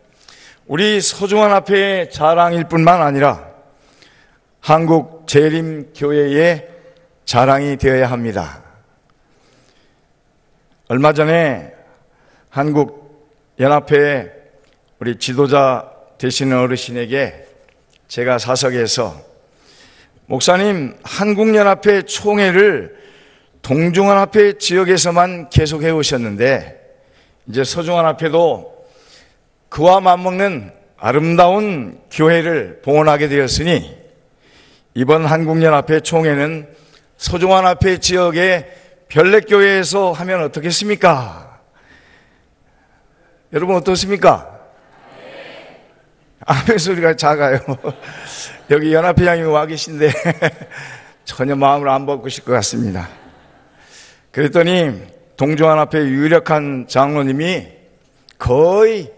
우리 소중한 앞에 자랑일 뿐만 아니라 한국 재림교회의 자랑이 되어야 합니다. 얼마 전에 한국연합회 우리 지도자 되시는 어르신에게 제가 사석에서 목사님, 한국연합회 총회를 동중연합회 지역에서만 계속해 오셨는데 이제 서중연합회도 그와 맞먹는 아름다운 교회를 봉헌하게 되었으니 이번 한국연합회 총회는 서중연합회 지역의 별내교회에서 하면 어떻겠습니까? 여러분 어떻습니까? 아멘 소리가 작아요. 여기 연합회장님이 와 계신데 전혀 마음을 안 바꾸실 것 같습니다. 그랬더니 동중연합회 유력한 장로님이 거의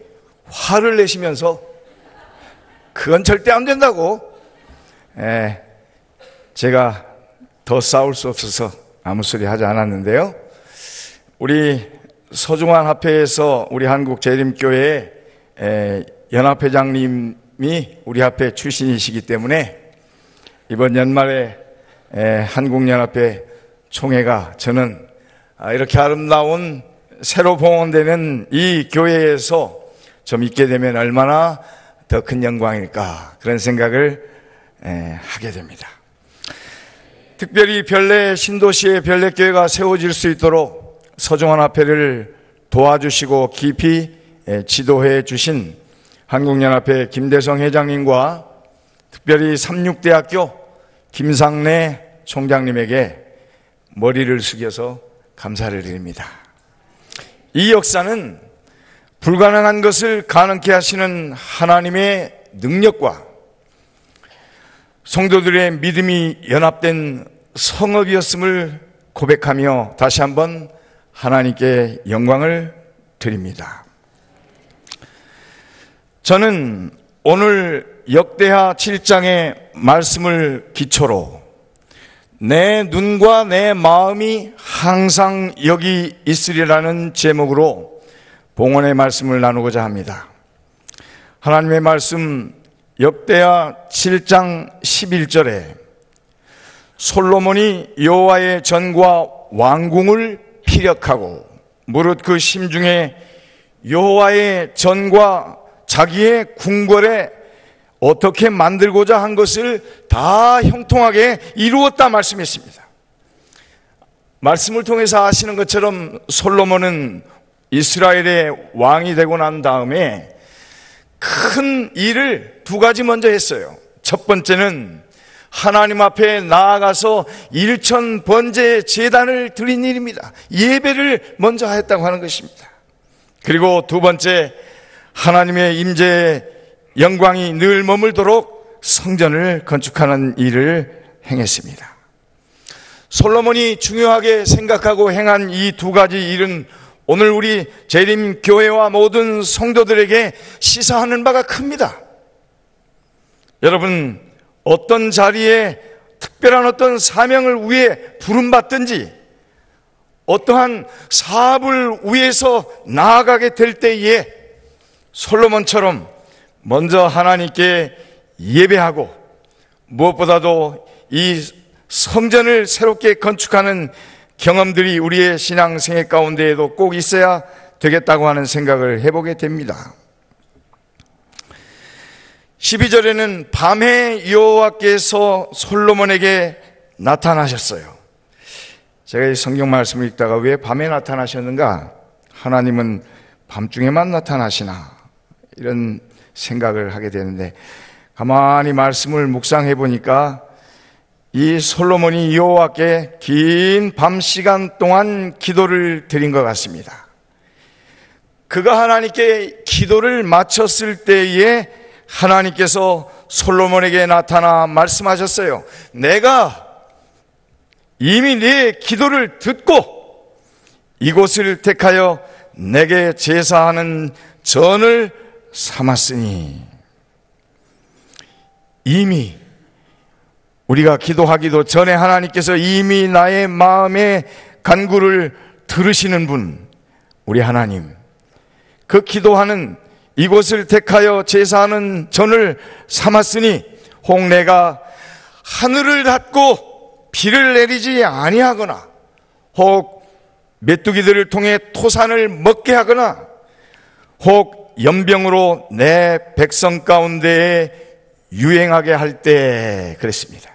화를 내시면서 그건 절대 안 된다고 제가 더 싸울 수 없어서 아무 소리 하지 않았는데요. 우리 서중환 합회에서 우리 한국재림교회 연합회장님이 우리 합회 출신이시기 때문에 이번 연말에 한국연합회 총회가 저는 이렇게 아름다운 새로 봉헌되는 이 교회에서 좀 있게 되면 얼마나 더 큰 영광일까 그런 생각을 하게 됩니다. 특별히 별내 신도시의 별내교회가 세워질 수 있도록 서중환합회를 도와주시고 깊이 지도해 주신 한국연합회 김대성 회장님과 특별히 삼육대학교 김상래 총장님에게 머리를 숙여서 감사를 드립니다. 이 역사는 불가능한 것을 가능케 하시는 하나님의 능력과 성도들의 믿음이 연합된 성업이었음을 고백하며 다시 한번 하나님께 영광을 드립니다. 저는 오늘 역대하 7장의 말씀을 기초로 내 눈과 내 마음이 항상 여기 있으리라는 제목으로 봉헌의 말씀을 나누고자 합니다. 하나님의 말씀 역대하 7장 11절에 솔로몬이 여호와의 전과 왕궁을 피력하고 무릇 그 심중에 여호와의 전과 자기의 궁궐에 어떻게 만들고자 한 것을 다 형통하게 이루었다 말씀했습니다. 말씀을 통해서 아시는 것처럼 솔로몬은 이스라엘의 왕이 되고 난 다음에 큰 일을 두 가지 먼저 했어요. 첫 번째는 하나님 앞에 나아가서 일천 번제 제단을 드린 일입니다. 예배를 먼저 하였다고 하는 것입니다. 그리고 두 번째, 하나님의 임재의 영광이 늘 머물도록 성전을 건축하는 일을 행했습니다. 솔로몬이 중요하게 생각하고 행한 이 두 가지 일은 오늘 우리 재림교회와 모든 성도들에게 시사하는 바가 큽니다. 여러분, 어떤 자리에 특별한 어떤 사명을 위해 부름받든지 어떠한 사업을 위해서 나아가게 될 때에 솔로몬처럼 먼저 하나님께 예배하고 무엇보다도 이 성전을 새롭게 건축하는 경험들이 우리의 신앙생애 가운데에도 꼭 있어야 되겠다고 하는 생각을 해보게 됩니다. 12절에는 밤에 여호와께서 솔로몬에게 나타나셨어요. 제가 이 성경 말씀을 읽다가 왜 밤에 나타나셨는가? 하나님은 밤중에만 나타나시나? 이런 생각을 하게 되는데 가만히 말씀을 묵상해 보니까 이 솔로몬이 여호와께 긴 밤 시간 동안 기도를 드린 것 같습니다. 그가 하나님께 기도를 마쳤을 때에 하나님께서 솔로몬에게 나타나 말씀하셨어요. 내가 이미 네 기도를 듣고 이곳을 택하여 내게 제사하는 전을 삼았으니, 이미 우리가 기도하기도 전에 하나님께서 이미 나의 마음의 간구를 들으시는 분, 우리 하나님, 그 기도하는 이곳을 택하여 제사하는 전을 삼았으니 혹 내가 하늘을 닫고 비를 내리지 아니하거나 혹 메뚜기들을 통해 토산을 먹게 하거나 혹 연병으로 내 백성 가운데에 유행하게 할 때 그랬습니다.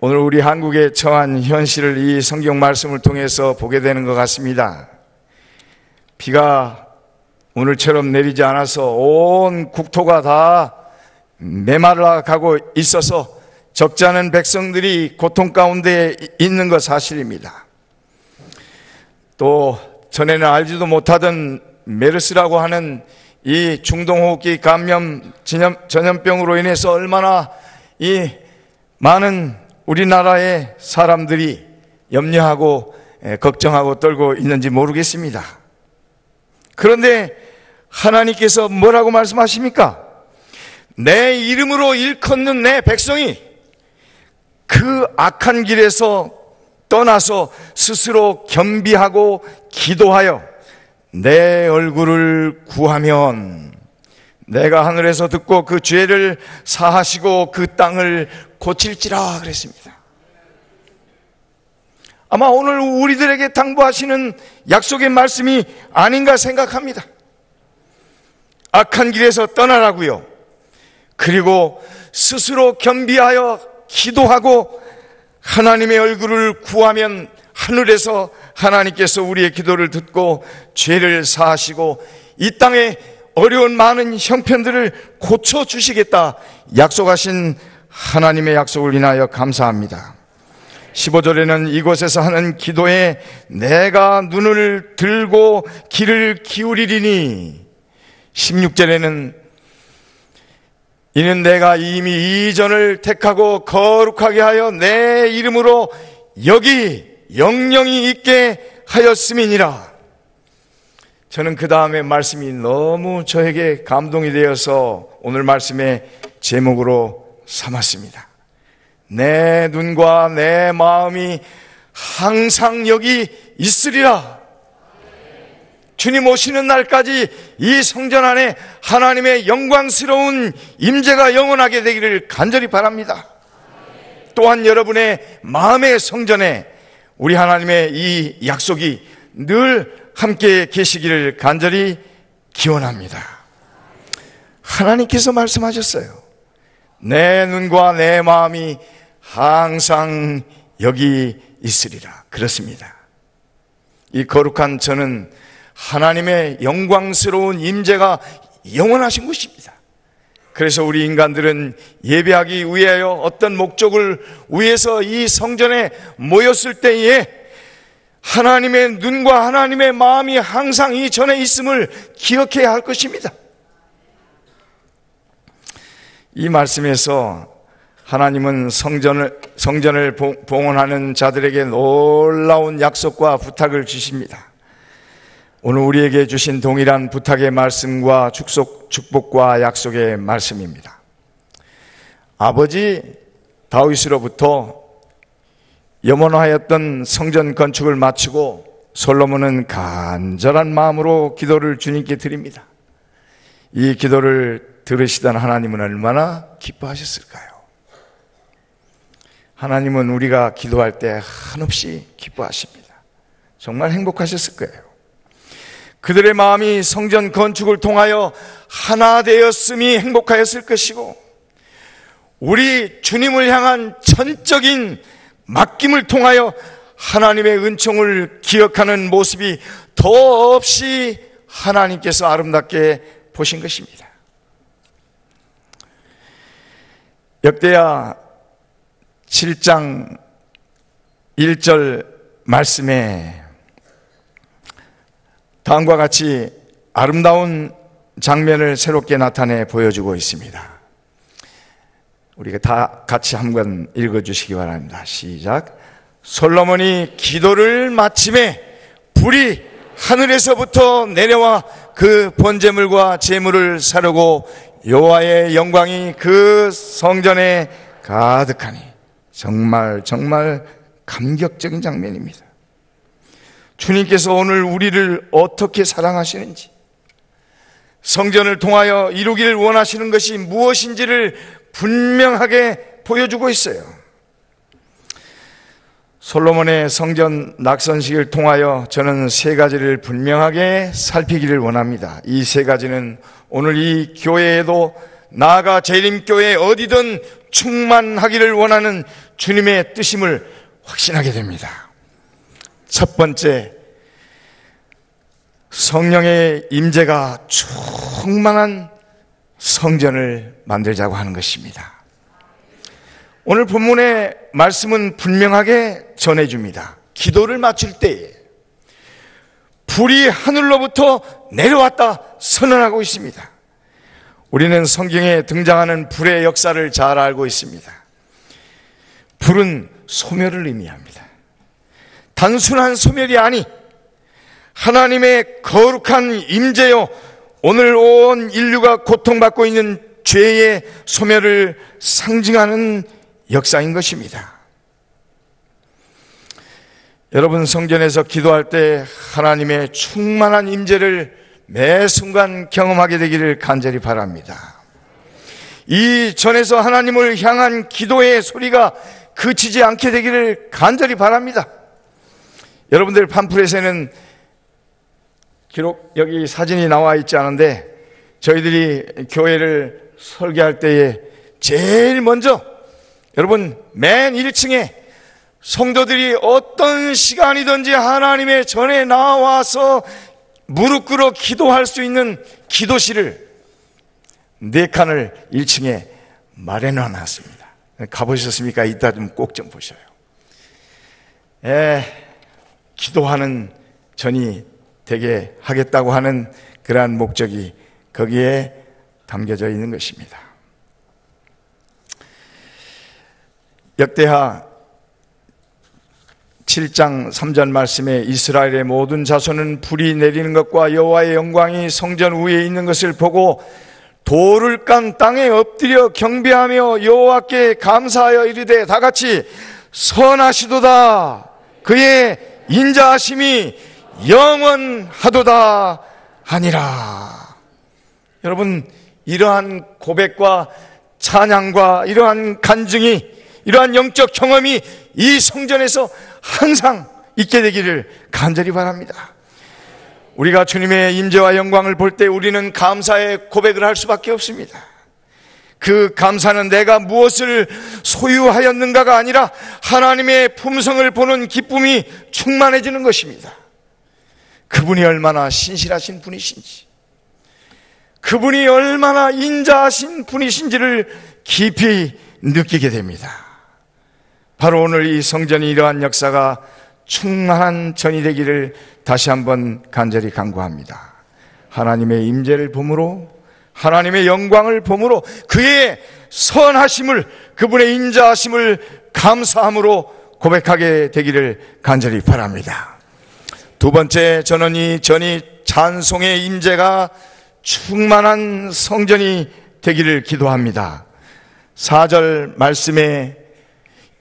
오늘 우리 한국에 처한 현실을 이 성경 말씀을 통해서 보게 되는 것 같습니다. 비가 오늘처럼 내리지 않아서 온 국토가 다 메말라 가고 있어서 적지 않은 백성들이 고통 가운데 있는 것 사실입니다. 또 전에는 알지도 못하던 메르스라고 하는 이 중동호흡기 감염 전염병으로 인해서 얼마나 이 많은 우리나라의 사람들이 염려하고 걱정하고 떨고 있는지 모르겠습니다. 그런데 하나님께서 뭐라고 말씀하십니까? 내 이름으로 일컫는 내 백성이 그 악한 길에서 떠나서 스스로 겸비하고 기도하여 내 얼굴을 구하면 내가 하늘에서 듣고 그 죄를 사하시고 그 땅을 고칠지라 그랬습니다. 아마 오늘 우리들에게 당부하시는 약속의 말씀이 아닌가 생각합니다. 악한 길에서 떠나라고요. 그리고 스스로 겸비하여 기도하고 하나님의 얼굴을 구하면 하늘에서 하나님께서 우리의 기도를 듣고 죄를 사하시고 이 땅에 어려운 많은 형편들을 고쳐주시겠다 약속하신 하나님의 약속을 인하여 감사합니다. 15절에는 이곳에서 하는 기도에 내가 눈을 들고 귀를 기울이리니, 16절에는 이는 내가 이미 이전을 택하고 거룩하게 하여 내 이름으로 여기 영영이 있게 하였음이니라. 저는 그 다음에 말씀이 너무 저에게 감동이 되어서 오늘 말씀의 제목으로 삼았습니다. 내 눈과 내 마음이 항상 여기 있으리라. 주님 오시는 날까지 이 성전 안에 하나님의 영광스러운 임재가 영원하게 되기를 간절히 바랍니다. 또한 여러분의 마음의 성전에 우리 하나님의 이 약속이 늘 함께 계시기를 간절히 기원합니다. 하나님께서 말씀하셨어요. 내 눈과 내 마음이 항상 여기 있으리라. 그렇습니다. 이 거룩한 저는 하나님의 영광스러운 임재가 영원하신 곳입니다. 그래서 우리 인간들은 예배하기 위하여 어떤 목적을 위해서 이 성전에 모였을 때에 하나님의 눈과 하나님의 마음이 항상 이 전에 있음을 기억해야 할 것입니다. 이 말씀에서 하나님은 성전을 봉헌하는 자들에게 놀라운 약속과 부탁을 주십니다. 오늘 우리에게 주신 동일한 부탁의 말씀과 축복과 약속의 말씀입니다. 아버지 다윗으로부터 염원하였던 성전 건축을 마치고 솔로몬은 간절한 마음으로 기도를 주님께 드립니다. 이 기도를 들으시던 하나님은 얼마나 기뻐하셨을까요? 하나님은 우리가 기도할 때 한없이 기뻐하십니다. 정말 행복하셨을 거예요. 그들의 마음이 성전 건축을 통하여 하나 되었음이 행복하였을 것이고, 우리 주님을 향한 전적인 맡김을 통하여 하나님의 은총을 기억하는 모습이 더없이 하나님께서 아름답게 보신 것입니다. 역대하 7장 1절 말씀에 다음과 같이 아름다운 장면을 새롭게 나타내 보여주고 있습니다. 우리가 다 같이 한번 읽어주시기 바랍니다. 시작. 솔로몬이 기도를 마침에 불이 하늘에서부터 내려와 그 번제물과 제물을 사르고 여호와의 영광이 그 성전에 가득하니, 정말 감격적인 장면입니다. 주님께서 오늘 우리를 어떻게 사랑하시는지, 성전을 통하여 이루기를 원하시는 것이 무엇인지를 분명하게 보여주고 있어요. 솔로몬의 성전 낙선식을 통하여 저는 세 가지를 분명하게 살피기를 원합니다. 이 세 가지는 오늘 이 교회에도, 나아가 재림교회 어디든 충만하기를 원하는 주님의 뜻임을 확신하게 됩니다. 첫 번째, 성령의 임재가 충만한 성전을 만들자고 하는 것입니다. 오늘 본문의 말씀은 분명하게 전해줍니다. 기도를 마칠 때에 불이 하늘로부터 내려왔다 선언하고 있습니다. 우리는 성경에 등장하는 불의 역사를 잘 알고 있습니다. 불은 소멸을 의미합니다. 단순한 소멸이 아니 하나님의 거룩한 임재요, 오늘 온 인류가 고통받고 있는 죄의 소멸을 상징하는 역사인 것입니다. 여러분, 성전에서 기도할 때 하나님의 충만한 임재를 매 순간 경험하게 되기를 간절히 바랍니다. 이 전에서 하나님을 향한 기도의 소리가 그치지 않게 되기를 간절히 바랍니다. 여러분들 팜플렛에는 기록 여기 사진이 나와 있지 않은데, 저희들이 교회를 설계할 때에 제일 먼저 여러분 맨 1층에 성도들이 어떤 시간이든지 하나님의 전에 나와서 무릎 꿇어 기도할 수 있는 기도실을 4칸을 1층에 마련해 놨습니다. 가보셨습니까? 이따 꼭 좀 보셔요. 기도하는 전이 되게 하겠다고 하는 그러한 목적이 거기에 담겨져 있는 것입니다. 역대하 7장 3절 말씀에 이스라엘의 모든 자손은 불이 내리는 것과 여호와의 영광이 성전 위에 있는 것을 보고 돌을 깐 땅에 엎드려 경배하며 여호와께 감사하여 이르되, 다 같이 선하시도다, 그의 인자하심이 영원하도다 하니라. 여러분, 이러한 고백과 찬양과 이러한 간증이, 이러한 영적 경험이 이 성전에서 항상 있게 되기를 간절히 바랍니다. 우리가 주님의 임재와 영광을 볼 때 우리는 감사의 고백을 할 수밖에 없습니다. 그 감사는 내가 무엇을 소유하였는가가 아니라 하나님의 품성을 보는 기쁨이 충만해지는 것입니다. 그분이 얼마나 신실하신 분이신지, 그분이 얼마나 인자하신 분이신지를 깊이 느끼게 됩니다. 바로 오늘 이 성전이 이러한 역사가 충만한 전이 되기를 다시 한번 간절히 간구합니다. 하나님의 임재를 봄으로, 하나님의 영광을 봄으로, 그의 선하심을, 그분의 인자하심을 감사함으로 고백하게 되기를 간절히 바랍니다. 두 번째, 저는 이 전이 찬송의 임재가 충만한 성전이 되기를 기도합니다. 4절 말씀에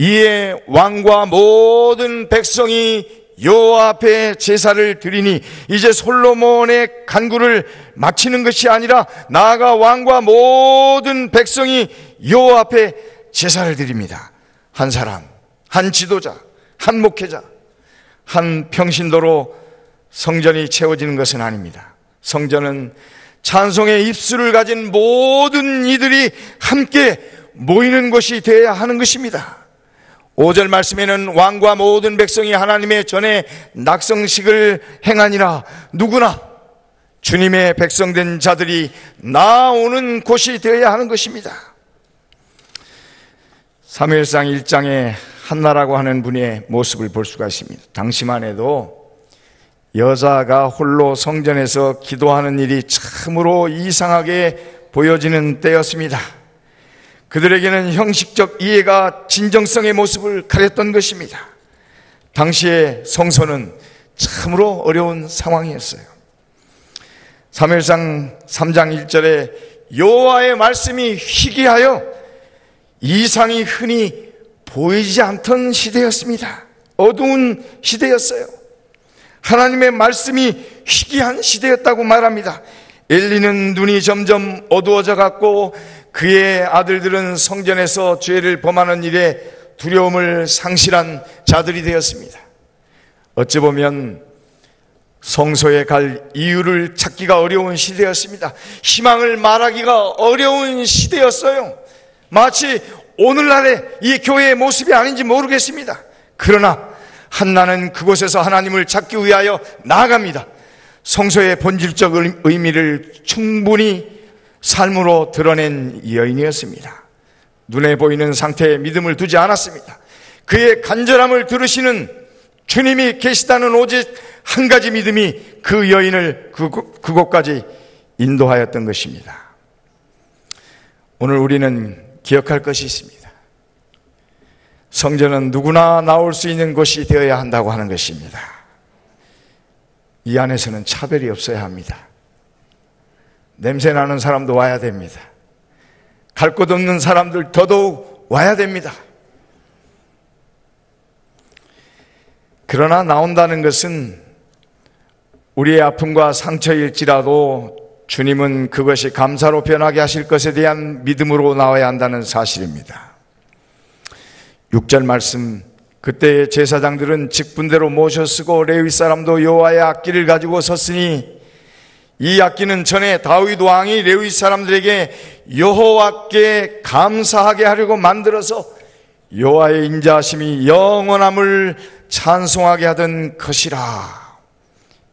이에 왕과 모든 백성이 여호와 앞에 제사를 드리니, 이제 솔로몬의 간구를 마치는 것이 아니라 나아가 왕과 모든 백성이 여호와 앞에 제사를 드립니다. 한 사람, 한 지도자, 한 목회자, 한 평신도로 성전이 채워지는 것은 아닙니다. 성전은 찬송의 입술을 가진 모든 이들이 함께 모이는 곳이 되어야 하는 것입니다. 5절 말씀에는 왕과 모든 백성이 하나님의 전에 낙성식을 행하니라. 누구나 주님의 백성된 자들이 나오는 곳이 되어야 하는 것입니다. 사무엘상 1장에 한나라고 하는 분의 모습을 볼 수가 있습니다. 당시만 해도 여자가 홀로 성전에서 기도하는 일이 참으로 이상하게 보여지는 때였습니다. 그들에게는 형식적 이해가 진정성의 모습을 가렸던 것입니다. 당시의 성소는 참으로 어려운 상황이었어요. 사무엘상 3장 1절에 여호와의 말씀이 희귀하여 이상이 흔히 보이지 않던 시대였습니다. 어두운 시대였어요. 하나님의 말씀이 희귀한 시대였다고 말합니다. 엘리는 눈이 점점 어두워져 갔고 그의 아들들은 성전에서 죄를 범하는 일에 두려움을 상실한 자들이 되었습니다. 어찌 보면 성소에 갈 이유를 찾기가 어려운 시대였습니다. 희망을 말하기가 어려운 시대였어요. 마치 오늘날의 이 교회의 모습이 아닌지 모르겠습니다. 그러나 한나는 그곳에서 하나님을 찾기 위하여 나아갑니다. 성소의 본질적 의미를 충분히 삶으로 드러낸 여인이었습니다. 눈에 보이는 상태에 믿음을 두지 않았습니다. 그의 간절함을 들으시는 주님이 계시다는 오직 한 가지 믿음이 그 여인을 그곳까지 인도하였던 것입니다. 오늘 우리는 기억할 것이 있습니다. 성전은 누구나 나올 수 있는 곳이 되어야 한다고 하는 것입니다. 이 안에서는 차별이 없어야 합니다. 냄새 나는 사람도 와야 됩니다. 갈 곳 없는 사람들 더더욱 와야 됩니다. 그러나 나온다는 것은 우리의 아픔과 상처일지라도 주님은 그것이 감사로 변하게 하실 것에 대한 믿음으로 나와야 한다는 사실입니다. 6절 말씀, 그때 제사장들은 직분대로 모셔 쓰고 레위 사람도 여호와의 악기를 가지고 섰으니, 이 악기는 전에 다윗 왕이 레위 사람들에게 여호와께 감사하게 하려고 만들어서 여호와의 인자하심이 영원함을 찬송하게 하던 것이라.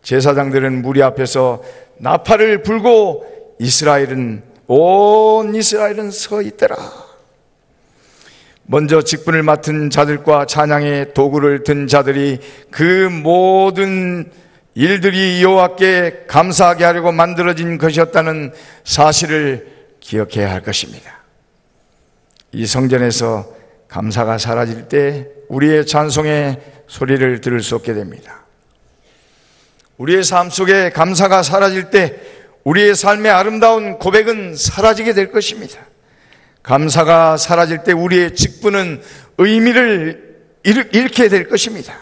제사장들은 무리 앞에서 나팔을 불고 온 이스라엘은 서 있더라. 먼저 직분을 맡은 자들과 찬양의 도구를 든 자들이 그 모든 일들이 여호와께 감사하게 하려고 만들어진 것이었다는 사실을 기억해야 할 것입니다. 이 성전에서 감사가 사라질 때 우리의 찬송의 소리를 들을 수 없게 됩니다. 우리의 삶 속에 감사가 사라질 때 우리의 삶의 아름다운 고백은 사라지게 될 것입니다. 감사가 사라질 때 우리의 직분은 의미를 잃게 될 것입니다.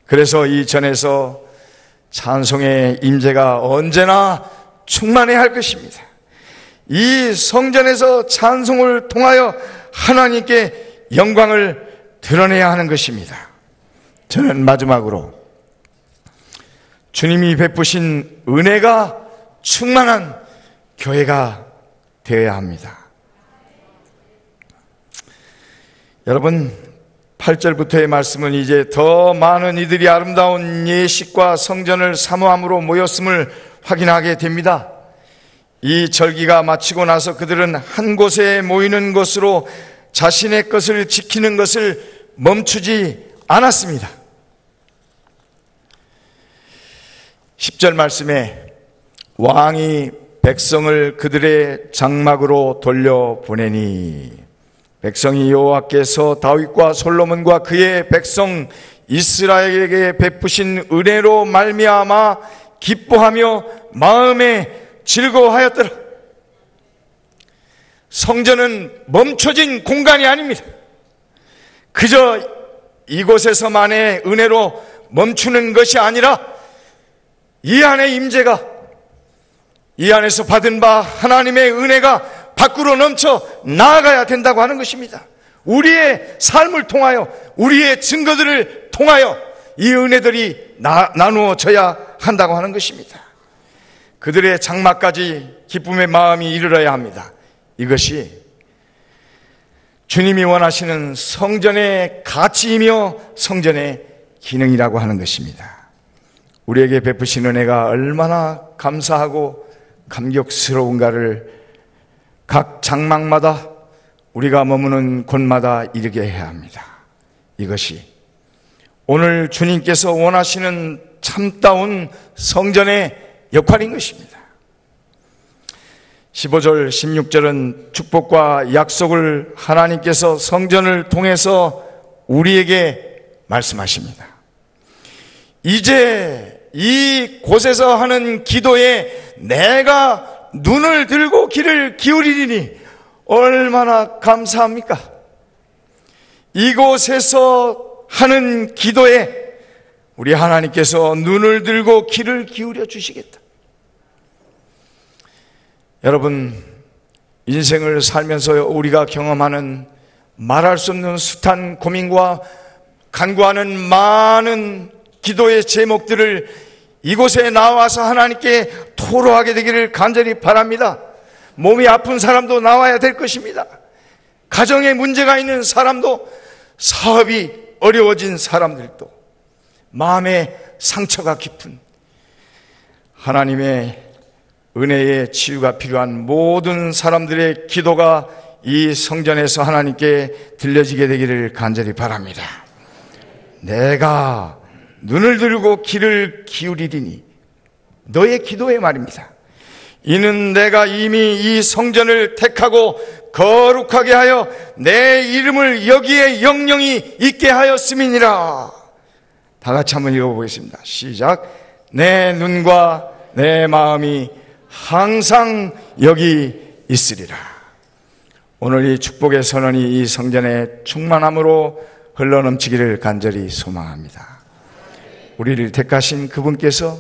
그래서 이 전에서 찬송의 임재가 언제나 충만해야 할 것입니다. 이 성전에서 찬송을 통하여 하나님께 영광을 드러내야 하는 것입니다. 저는 마지막으로 주님이 베푸신 은혜가 충만한 교회가 되어야 합니다. 여러분, 8절부터의 말씀은 이제 더 많은 이들이 아름다운 예식과 성전을 사모함으로 모였음을 확인하게 됩니다. 이 절기가 마치고 나서 그들은 한 곳에 모이는 것으로 자신의 것을 지키는 것을 멈추지 않았습니다. 10절 말씀에 왕이 백성을 그들의 장막으로 돌려보내니 백성이 여호와께서 다윗과 솔로몬과 그의 백성 이스라엘에게 베푸신 은혜로 말미암아 기뻐하며 마음에 즐거워하였더라. 성전은 멈춰진 공간이 아닙니다. 그저 이곳에서만의 은혜로 멈추는 것이 아니라 이 안에 임재가, 이 안에서 받은 바 하나님의 은혜가 밖으로 넘쳐 나아가야 된다고 하는 것입니다. 우리의 삶을 통하여, 우리의 증거들을 통하여 이 은혜들이 나누어져야 한다고 하는 것입니다. 그들의 장막까지 기쁨의 마음이 이르러야 합니다. 이것이 주님이 원하시는 성전의 가치이며 성전의 기능이라고 하는 것입니다. 우리에게 베푸신 은혜가 얼마나 감사하고 감격스러운가를 각 장막마다 우리가 머무는 곳마다 이르게 해야 합니다. 이것이 오늘 주님께서 원하시는 참다운 성전의 역할인 것입니다. 15절, 16절은 축복과 약속을 하나님께서 성전을 통해서 우리에게 말씀하십니다. 이제 이 곳에서 하는 기도에 내가 눈을 들고 귀를 기울이리니 얼마나 감사합니까? 이곳에서 하는 기도에 우리 하나님께서 눈을 들고 귀를 기울여 주시겠다. 여러분, 인생을 살면서 우리가 경험하는 말할 수 없는 숱한 고민과 간구하는 많은 기도의 제목들을 이곳에 나와서 하나님께 토로하게 되기를 간절히 바랍니다. 몸이 아픈 사람도 나와야 될 것입니다. 가정에 문제가 있는 사람도, 사업이 어려워진 사람들도, 마음의 상처가 깊은, 하나님의 은혜의 치유가 필요한 모든 사람들의 기도가 이 성전에서 하나님께 들려지게 되기를 간절히 바랍니다. 내가 눈을 들고 귀를 기울이리니, 너의 기도의 말입니다. 이는 내가 이미 이 성전을 택하고 거룩하게 하여 내 이름을 여기에 영영히 있게 하였음이니라. 다 같이 한번 읽어보겠습니다. 시작. 내 눈과 내 마음이 항상 여기 있으리라. 오늘 이 축복의 선언이 이 성전의 충만함으로 흘러넘치기를 간절히 소망합니다. 우리를 택하신 그분께서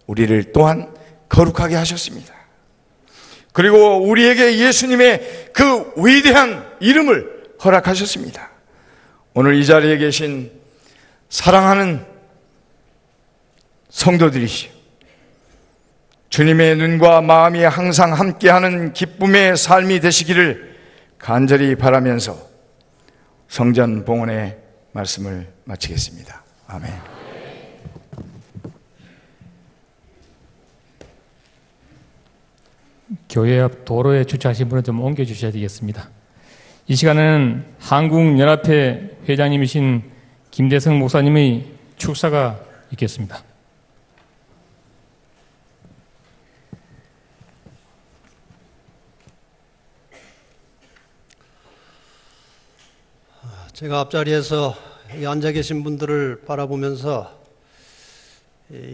우리를 또한 거룩하게 하셨습니다. 그리고 우리에게 예수님의 그 위대한 이름을 허락하셨습니다. 오늘 이 자리에 계신 사랑하는 성도들이시오, 주님의 눈과 마음이 항상 함께하는 기쁨의 삶이 되시기를 간절히 바라면서 성전 봉헌의 말씀을 마치겠습니다. 아멘. 교회 앞 도로에 주차하신 분은 좀 옮겨주셔야 되겠습니다. 이 시간에는 한국연합회 회장님이신 김대성 목사님의 축사가 있겠습니다. 제가 앞자리에서 앉아 계신 분들을 바라보면서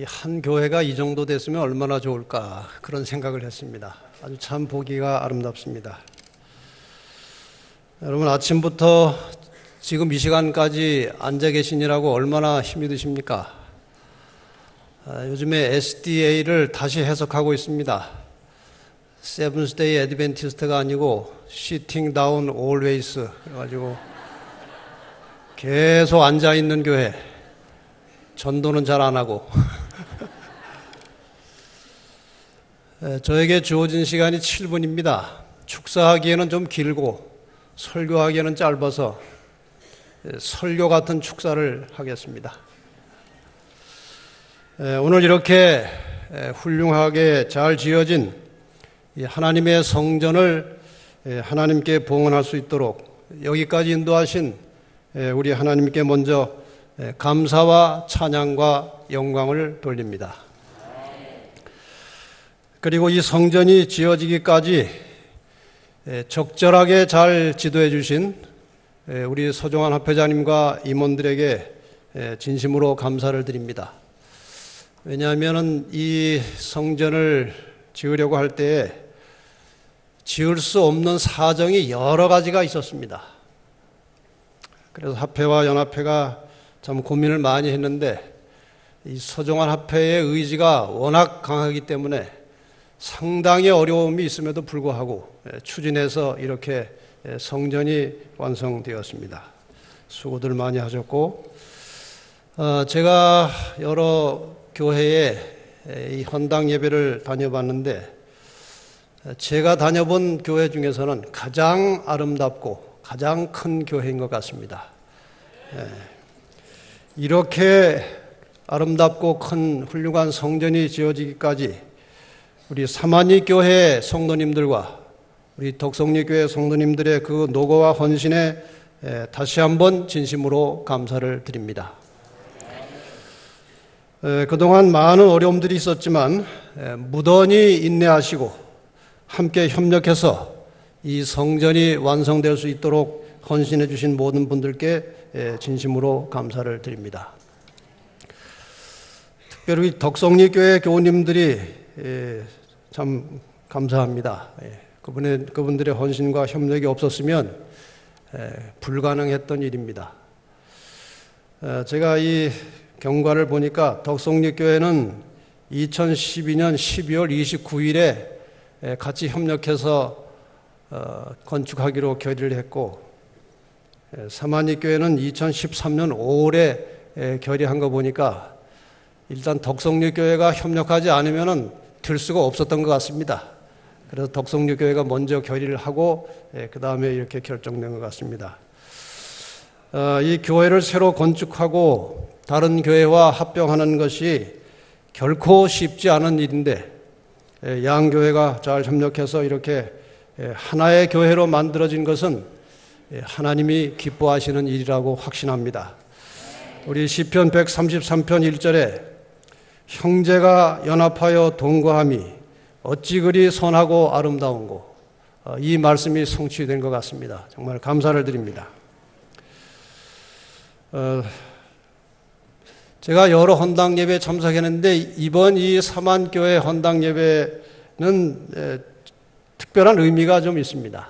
한 교회가 이 정도 됐으면 얼마나 좋을까, 그런 생각을 했습니다. 아주 참 보기가 아름답습니다. 여러분, 아침부터 지금 이 시간까지 앉아 계시느라고 얼마나 힘이 드십니까? 요즘에 SDA를 다시 해석하고 있습니다. Seventh Day Adventist가 아니고 Sitting Down Always 그래가지고 계속 앉아있는 교회, 전도는 잘 안 하고 저에게 주어진 시간이 7분입니다. 축사하기에는 좀 길고 설교하기에는 짧아서 설교 같은 축사를 하겠습니다. 오늘 이렇게 훌륭하게 잘 지어진 하나님의 성전을 하나님께 봉헌할 수 있도록 여기까지 인도하신 우리 하나님께 먼저 감사와 찬양과 영광을 돌립니다. 그리고 이 성전이 지어지기까지 적절하게 잘 지도해 주신 우리 서종환 합회장님과 임원들에게 진심으로 감사를 드립니다. 왜냐하면 이 성전을 지으려고 할 때에 지을 수 없는 사정이 여러 가지가 있었습니다. 그래서 합회와 연합회가 참 고민을 많이 했는데 이 서종환 합회의 의지가 워낙 강하기 때문에 상당히 어려움이 있음에도 불구하고 추진해서 이렇게 성전이 완성되었습니다. 수고들 많이 하셨고, 제가 여러 교회에 이 헌당 예배를 다녀봤는데 제가 다녀본 교회 중에서는 가장 아름답고 가장 큰 교회인 것 같습니다. 이렇게 아름답고 큰 훌륭한 성전이 지어지기까지 우리 사만리 교회 성도님들과 우리 덕성리 교회 성도님들의 그 노고와 헌신에 다시 한번 진심으로 감사를 드립니다. 그동안 많은 어려움들이 있었지만 무던히 인내하시고 함께 협력해서 이 성전이 완성될 수 있도록 헌신해 주신 모든 분들께 진심으로 감사를 드립니다. 특별히 덕성리 교회 교우님들이 참 감사합니다. 그분들의 헌신과 협력이 없었으면 불가능했던 일입니다. 제가 이 경과를 보니까 덕성리 교회는 2012년 12월 29일에 같이 협력해서 건축하기로 결의를 했고, 사만리 교회는 2013년 5월에 결의한 거 보니까 일단 덕성리 교회가 협력하지 않으면은 될 수가 없었던 것 같습니다. 그래서 덕성리 교회가 먼저 결의를 하고 그 다음에 이렇게 결정된 것 같습니다. 이 교회를 새로 건축하고 다른 교회와 합병하는 것이 결코 쉽지 않은 일인데 양 교회가 잘 협력해서 이렇게 하나의 교회로 만들어진 것은 하나님이 기뻐하시는 일이라고 확신합니다. 우리 시편 133편 1절에 형제가 연합하여 동거함이 어찌 그리 선하고 아름다운고, 이 말씀이 성취된 것 같습니다. 정말 감사를 드립니다. 제가 여러 헌당 예배에 참석했는데 이번 이 사만교회 헌당 예배는 특별한 의미가 좀 있습니다.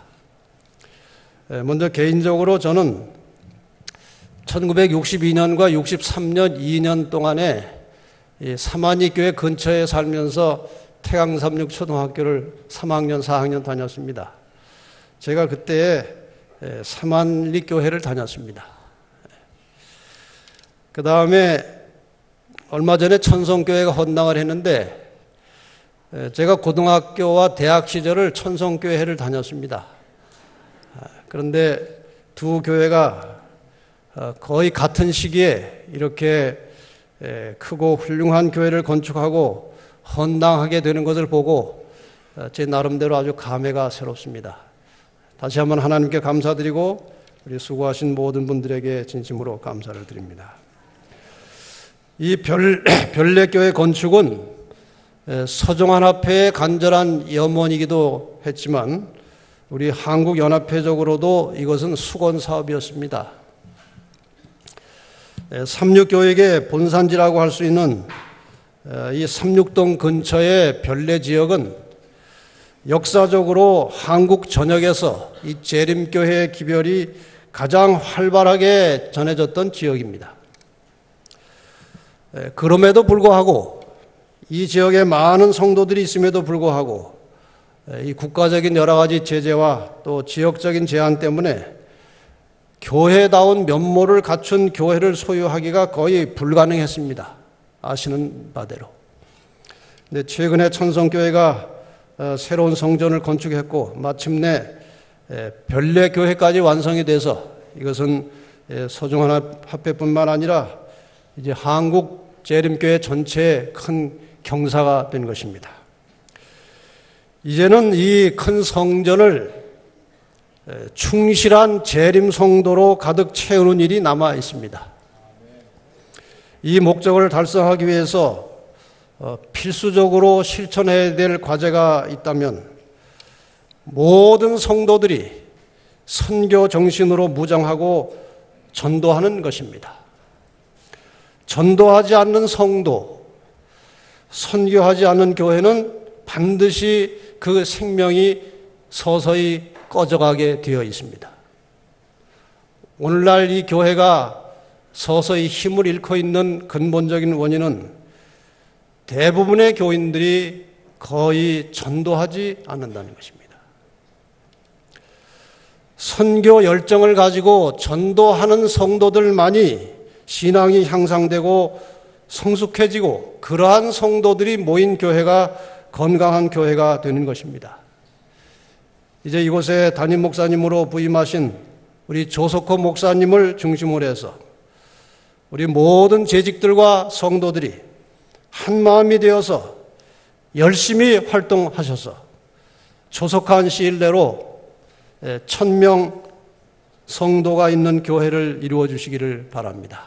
먼저 개인적으로 저는 1962년과 63년 2년 동안에 사만리 교회 근처에 살면서 태강삼육 초등학교를 3학년, 4학년 다녔습니다. 제가 그때 사만리 교회를 다녔습니다. 그 다음에 얼마 전에 천성교회가 헌당을 했는데 제가 고등학교와 대학 시절을 천성교회를 다녔습니다. 그런데 두 교회가 거의 같은 시기에 이렇게 크고 훌륭한 교회를 건축하고 헌당하게 되는 것을 보고 제 나름대로 아주 감회가 새롭습니다. 다시 한번 하나님께 감사드리고 우리 수고하신 모든 분들에게 진심으로 감사를 드립니다. 이 별내교회 건축은 서종환 합회의 간절한 염원이기도 했지만 우리 한국연합회적으로도 이것은 수건 사업이었습니다. 삼육교육의 본산지라고 할 수 있는 이 삼육동 근처의 별내 지역은 역사적으로 한국 전역에서 이 재림교회의 기별이 가장 활발하게 전해졌던 지역입니다. 그럼에도 불구하고 이 지역에 많은 성도들이 있음에도 불구하고 이 국가적인 여러 가지 제재와 또 지역적인 제한 때문에 교회다운 면모를 갖춘 교회를 소유하기가 거의 불가능했습니다. 아시는 바대로. 근데 최근에 천성교회가 새로운 성전을 건축했고 마침내 별내교회까지 완성이 돼서 이것은 서중환합회뿐만 아니라 이제 한국 재림교회 전체의 큰 경사가 된 것입니다. 이제는 이 큰 성전을 충실한 재림 성도로 가득 채우는 일이 남아 있습니다. 이 목적을 달성하기 위해서 필수적으로 실천해야 될 과제가 있다면 모든 성도들이 선교 정신으로 무장하고 전도하는 것입니다. 전도하지 않는 성도, 선교하지 않는 교회는 반드시 그 생명이 서서히 꺼져가게 되어 있습니다. 오늘날 이 교회가 서서히 힘을 잃고 있는 근본적인 원인은 대부분의 교인들이 거의 전도하지 않는다는 것입니다. 선교 열정을 가지고 전도하는 성도들만이 신앙이 향상되고 성숙해지고 그러한 성도들이 모인 교회가 건강한 교회가 되는 것입니다. 이제 이곳에 담임 목사님으로 부임하신 우리 조석호 목사님을 중심으로 해서 우리 모든 재직들과 성도들이 한 마음이 되어서 열심히 활동하셔서 조속한 시일 내로 1000명 성도가 있는 교회를 이루어 주시기를 바랍니다.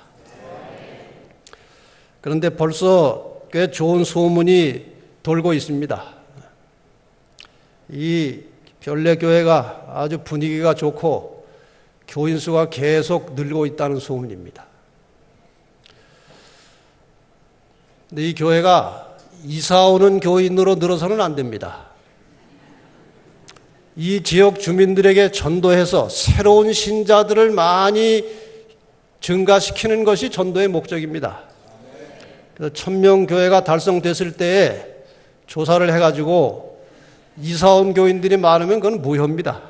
그런데 벌써 꽤 좋은 소문이 돌고 있습니다. 이 별내교회가 아주 분위기가 좋고 교인 수가 계속 늘고 있다는 소문입니다. 근데 이 교회가 이사 오는 교인으로 늘어서는 안 됩니다. 이 지역 주민들에게 전도해서 새로운 신자들을 많이 증가시키는 것이 전도의 목적입니다. 그래서 1000명 교회가 달성됐을 때에 조사를 해가지고 이사 온 교인들이 많으면 그건 무효입니다.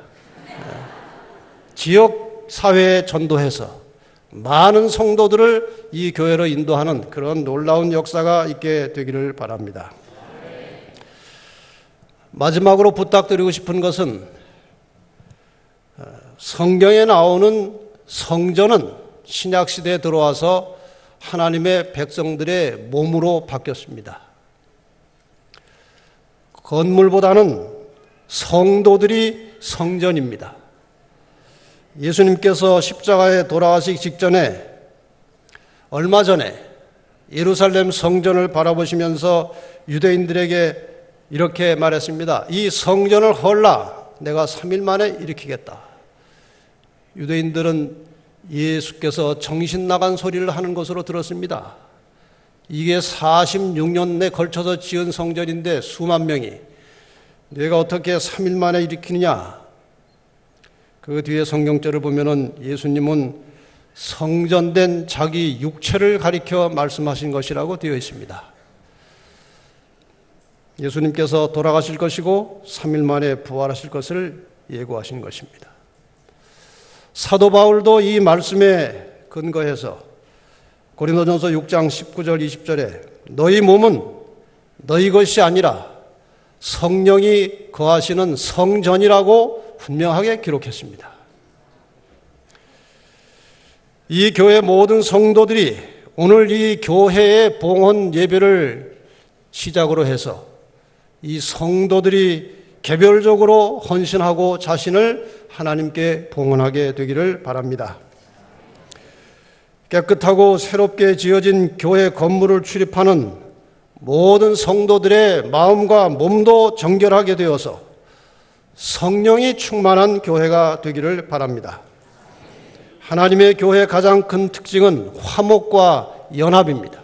지역 사회에 전도해서 많은 성도들을 이 교회로 인도하는 그런 놀라운 역사가 있게 되기를 바랍니다. 마지막으로 부탁드리고 싶은 것은 성경에 나오는 성전은 신약시대에 들어와서 하나님의 백성들의 몸으로 바뀌었습니다. 건물보다는 성도들이 성전입니다. 예수님께서 십자가에 돌아가시기 직전에 얼마 전에 예루살렘 성전을 바라보시면서 유대인들에게 이렇게 말했습니다. 이 성전을 헐라 내가 3일 만에 일으키겠다. 유대인들은 예수께서 정신 나간 소리를 하는 것으로 들었습니다. 이게 46년에 걸쳐서 지은 성전인데 수만 명이 내가 어떻게 3일 만에 일으키느냐. 그 뒤에 성경절을 보면은 예수님은 성전된 자기 육체를 가리켜 말씀하신 것이라고 되어 있습니다. 예수님께서 돌아가실 것이고 3일 만에 부활하실 것을 예고하신 것입니다. 사도 바울도 이 말씀에 근거해서 고린도전서 6장 19절 20절에 너희 몸은 너희 것이 아니라 성령이 거하시는 성전이라고 분명하게 기록했습니다. 이 교회 모든 성도들이 오늘 이 교회의 봉헌 예배를 시작으로 해서 이 성도들이 개별적으로 헌신하고 자신을 하나님께 봉헌하게 되기를 바랍니다. 깨끗하고 새롭게 지어진 교회 건물을 출입하는 모든 성도들의 마음과 몸도 정결하게 되어서 성령이 충만한 교회가 되기를 바랍니다. 하나님의 교회의 가장 큰 특징은 화목과 연합입니다.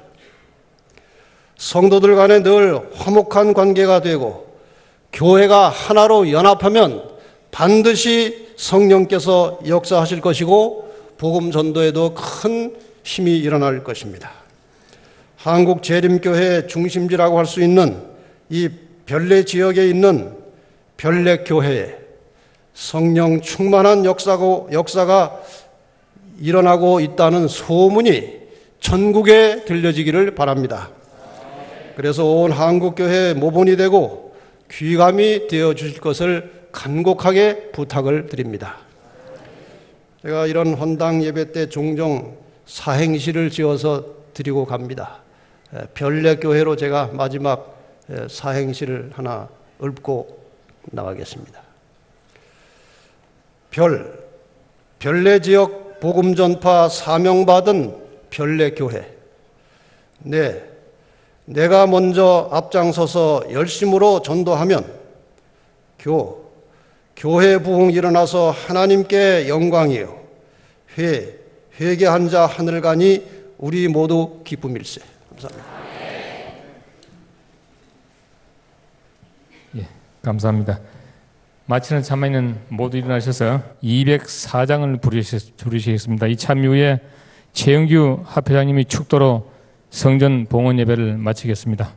성도들 간에 늘 화목한 관계가 되고 교회가 하나로 연합하면 반드시 성령께서 역사하실 것이고 복음 전도에도 큰 힘이 일어날 것입니다. 한국 재림교회 중심지라고 할 수 있는 이 별내 지역에 있는 별내교회에 성령 충만한 역사가 일어나고 있다는 소문이 전국에 들려지기를 바랍니다. 그래서 온 한국교회 모본이 되고 귀감이 되어 주실 것을 간곡하게 부탁을 드립니다. 제가 이런 헌당 예배 때 종종 사행시를 지어서 드리고 갑니다. 별내교회로 제가 마지막 사행시를 하나 읊고 나가겠습니다. 별내 지역 복음 전파 사명받은 별내교회. 내가 먼저 앞장서서 열심으로 전도하면 교회 부흥 일어나서 하나님께 영광이요 회개한 자 하늘 가니 우리 모두 기쁨일세. 감사합니다. 예, 감사합니다. 마치는 참여인은 모두 일어나셔서 204장을 부르시겠습니다. 이 참 이후에 최영규 합회장님이 축도로 성전 봉헌 예배를 마치겠습니다.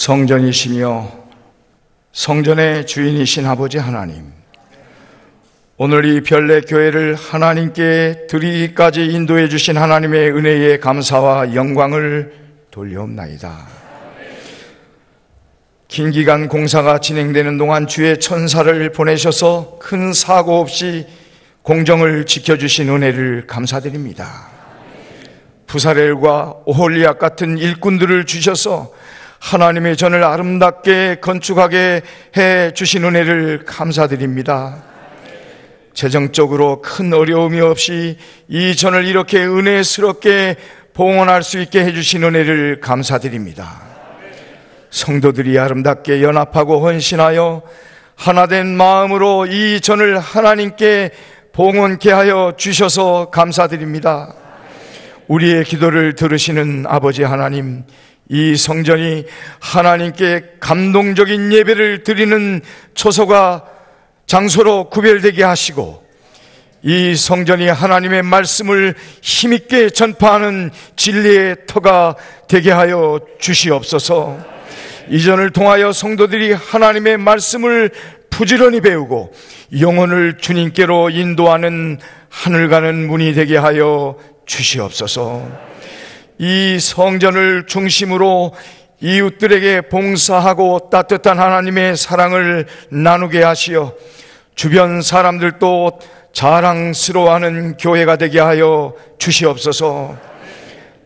성전이시며 성전의 주인이신 아버지 하나님, 오늘 이 별내교회를 하나님께 드리기까지 인도해 주신 하나님의 은혜에 감사와 영광을 돌려옵나이다. 긴 기간 공사가 진행되는 동안 주의 천사를 보내셔서 큰 사고 없이 공정을 지켜주신 은혜를 감사드립니다. 부사렐과 오홀리압 같은 일꾼들을 주셔서 하나님의 전을 아름답게 건축하게 해 주신 은혜를 감사드립니다. 재정적으로 큰 어려움이 없이 이 전을 이렇게 은혜스럽게 봉헌할 수 있게 해 주신 은혜를 감사드립니다. 성도들이 아름답게 연합하고 헌신하여 하나된 마음으로 이 전을 하나님께 봉헌케 하여 주셔서 감사드립니다. 우리의 기도를 들으시는 아버지 하나님, 이 성전이 하나님께 감동적인 예배를 드리는 초소가 장소로 구별되게 하시고, 이 성전이 하나님의 말씀을 힘있게 전파하는 진리의 터가 되게 하여 주시옵소서. 이전을 통하여 성도들이 하나님의 말씀을 부지런히 배우고 영혼을 주님께로 인도하는 하늘 가는 문이 되게 하여 주시옵소서. 이 성전을 중심으로 이웃들에게 봉사하고 따뜻한 하나님의 사랑을 나누게 하시어 주변 사람들도 자랑스러워하는 교회가 되게 하여 주시옵소서.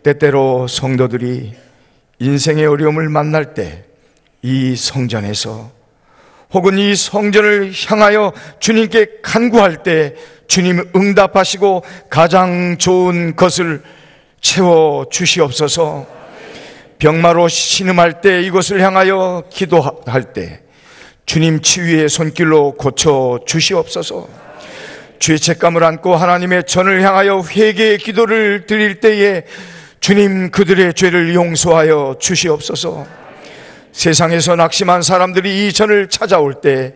때때로 성도들이 인생의 어려움을 만날 때 이 성전에서 혹은 이 성전을 향하여 주님께 간구할 때 주님 응답하시고 가장 좋은 것을 채워 주시옵소서. 병마로 신음할 때 이것을 향하여 기도할 때 주님 치유의 손길로 고쳐 주시옵소서. 죄책감을 안고 하나님의 전을 향하여 회개의 기도를 드릴 때에 주님 그들의 죄를 용서하여 주시옵소서. 세상에서 낙심한 사람들이 이 전을 찾아올 때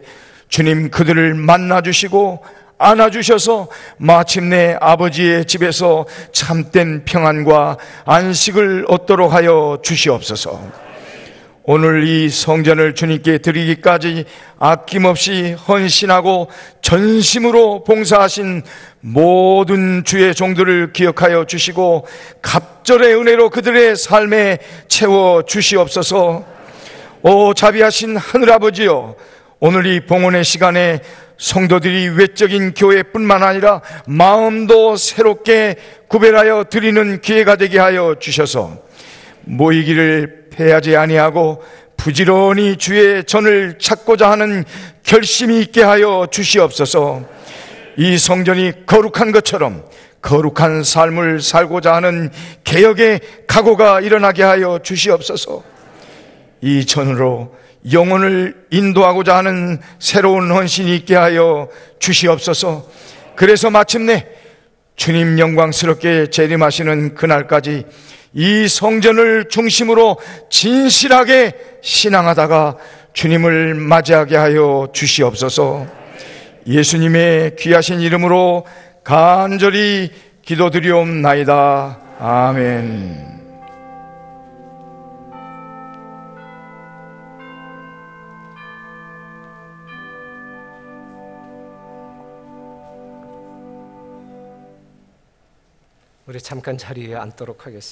주님 그들을 만나주시고 안아주셔서 마침내 아버지의 집에서 참된 평안과 안식을 얻도록 하여 주시옵소서. 오늘 이 성전을 주님께 드리기까지 아낌없이 헌신하고 전심으로 봉사하신 모든 주의 종들을 기억하여 주시고 갑절의 은혜로 그들의 삶에 채워 주시옵소서. 오 자비하신 하늘아버지여, 오늘 이 봉헌의 시간에 성도들이 외적인 교회뿐만 아니라 마음도 새롭게 구별하여 드리는 기회가 되게 하여 주셔서 모이기를 패하지 아니하고 부지런히 주의 전을 찾고자 하는 결심이 있게 하여 주시옵소서. 이 성전이 거룩한 것처럼 거룩한 삶을 살고자 하는 개혁의 각오가 일어나게 하여 주시옵소서. 이 전으로 영혼을 인도하고자 하는 새로운 헌신이 있게 하여 주시옵소서. 그래서 마침내 주님 영광스럽게 재림하시는 그날까지 이 성전을 중심으로 진실하게 신앙하다가 주님을 맞이하게 하여 주시옵소서. 예수님의 귀하신 이름으로 간절히 기도드리옵나이다. 아멘. 우리 잠깐 자리에 앉도록 하겠습니다.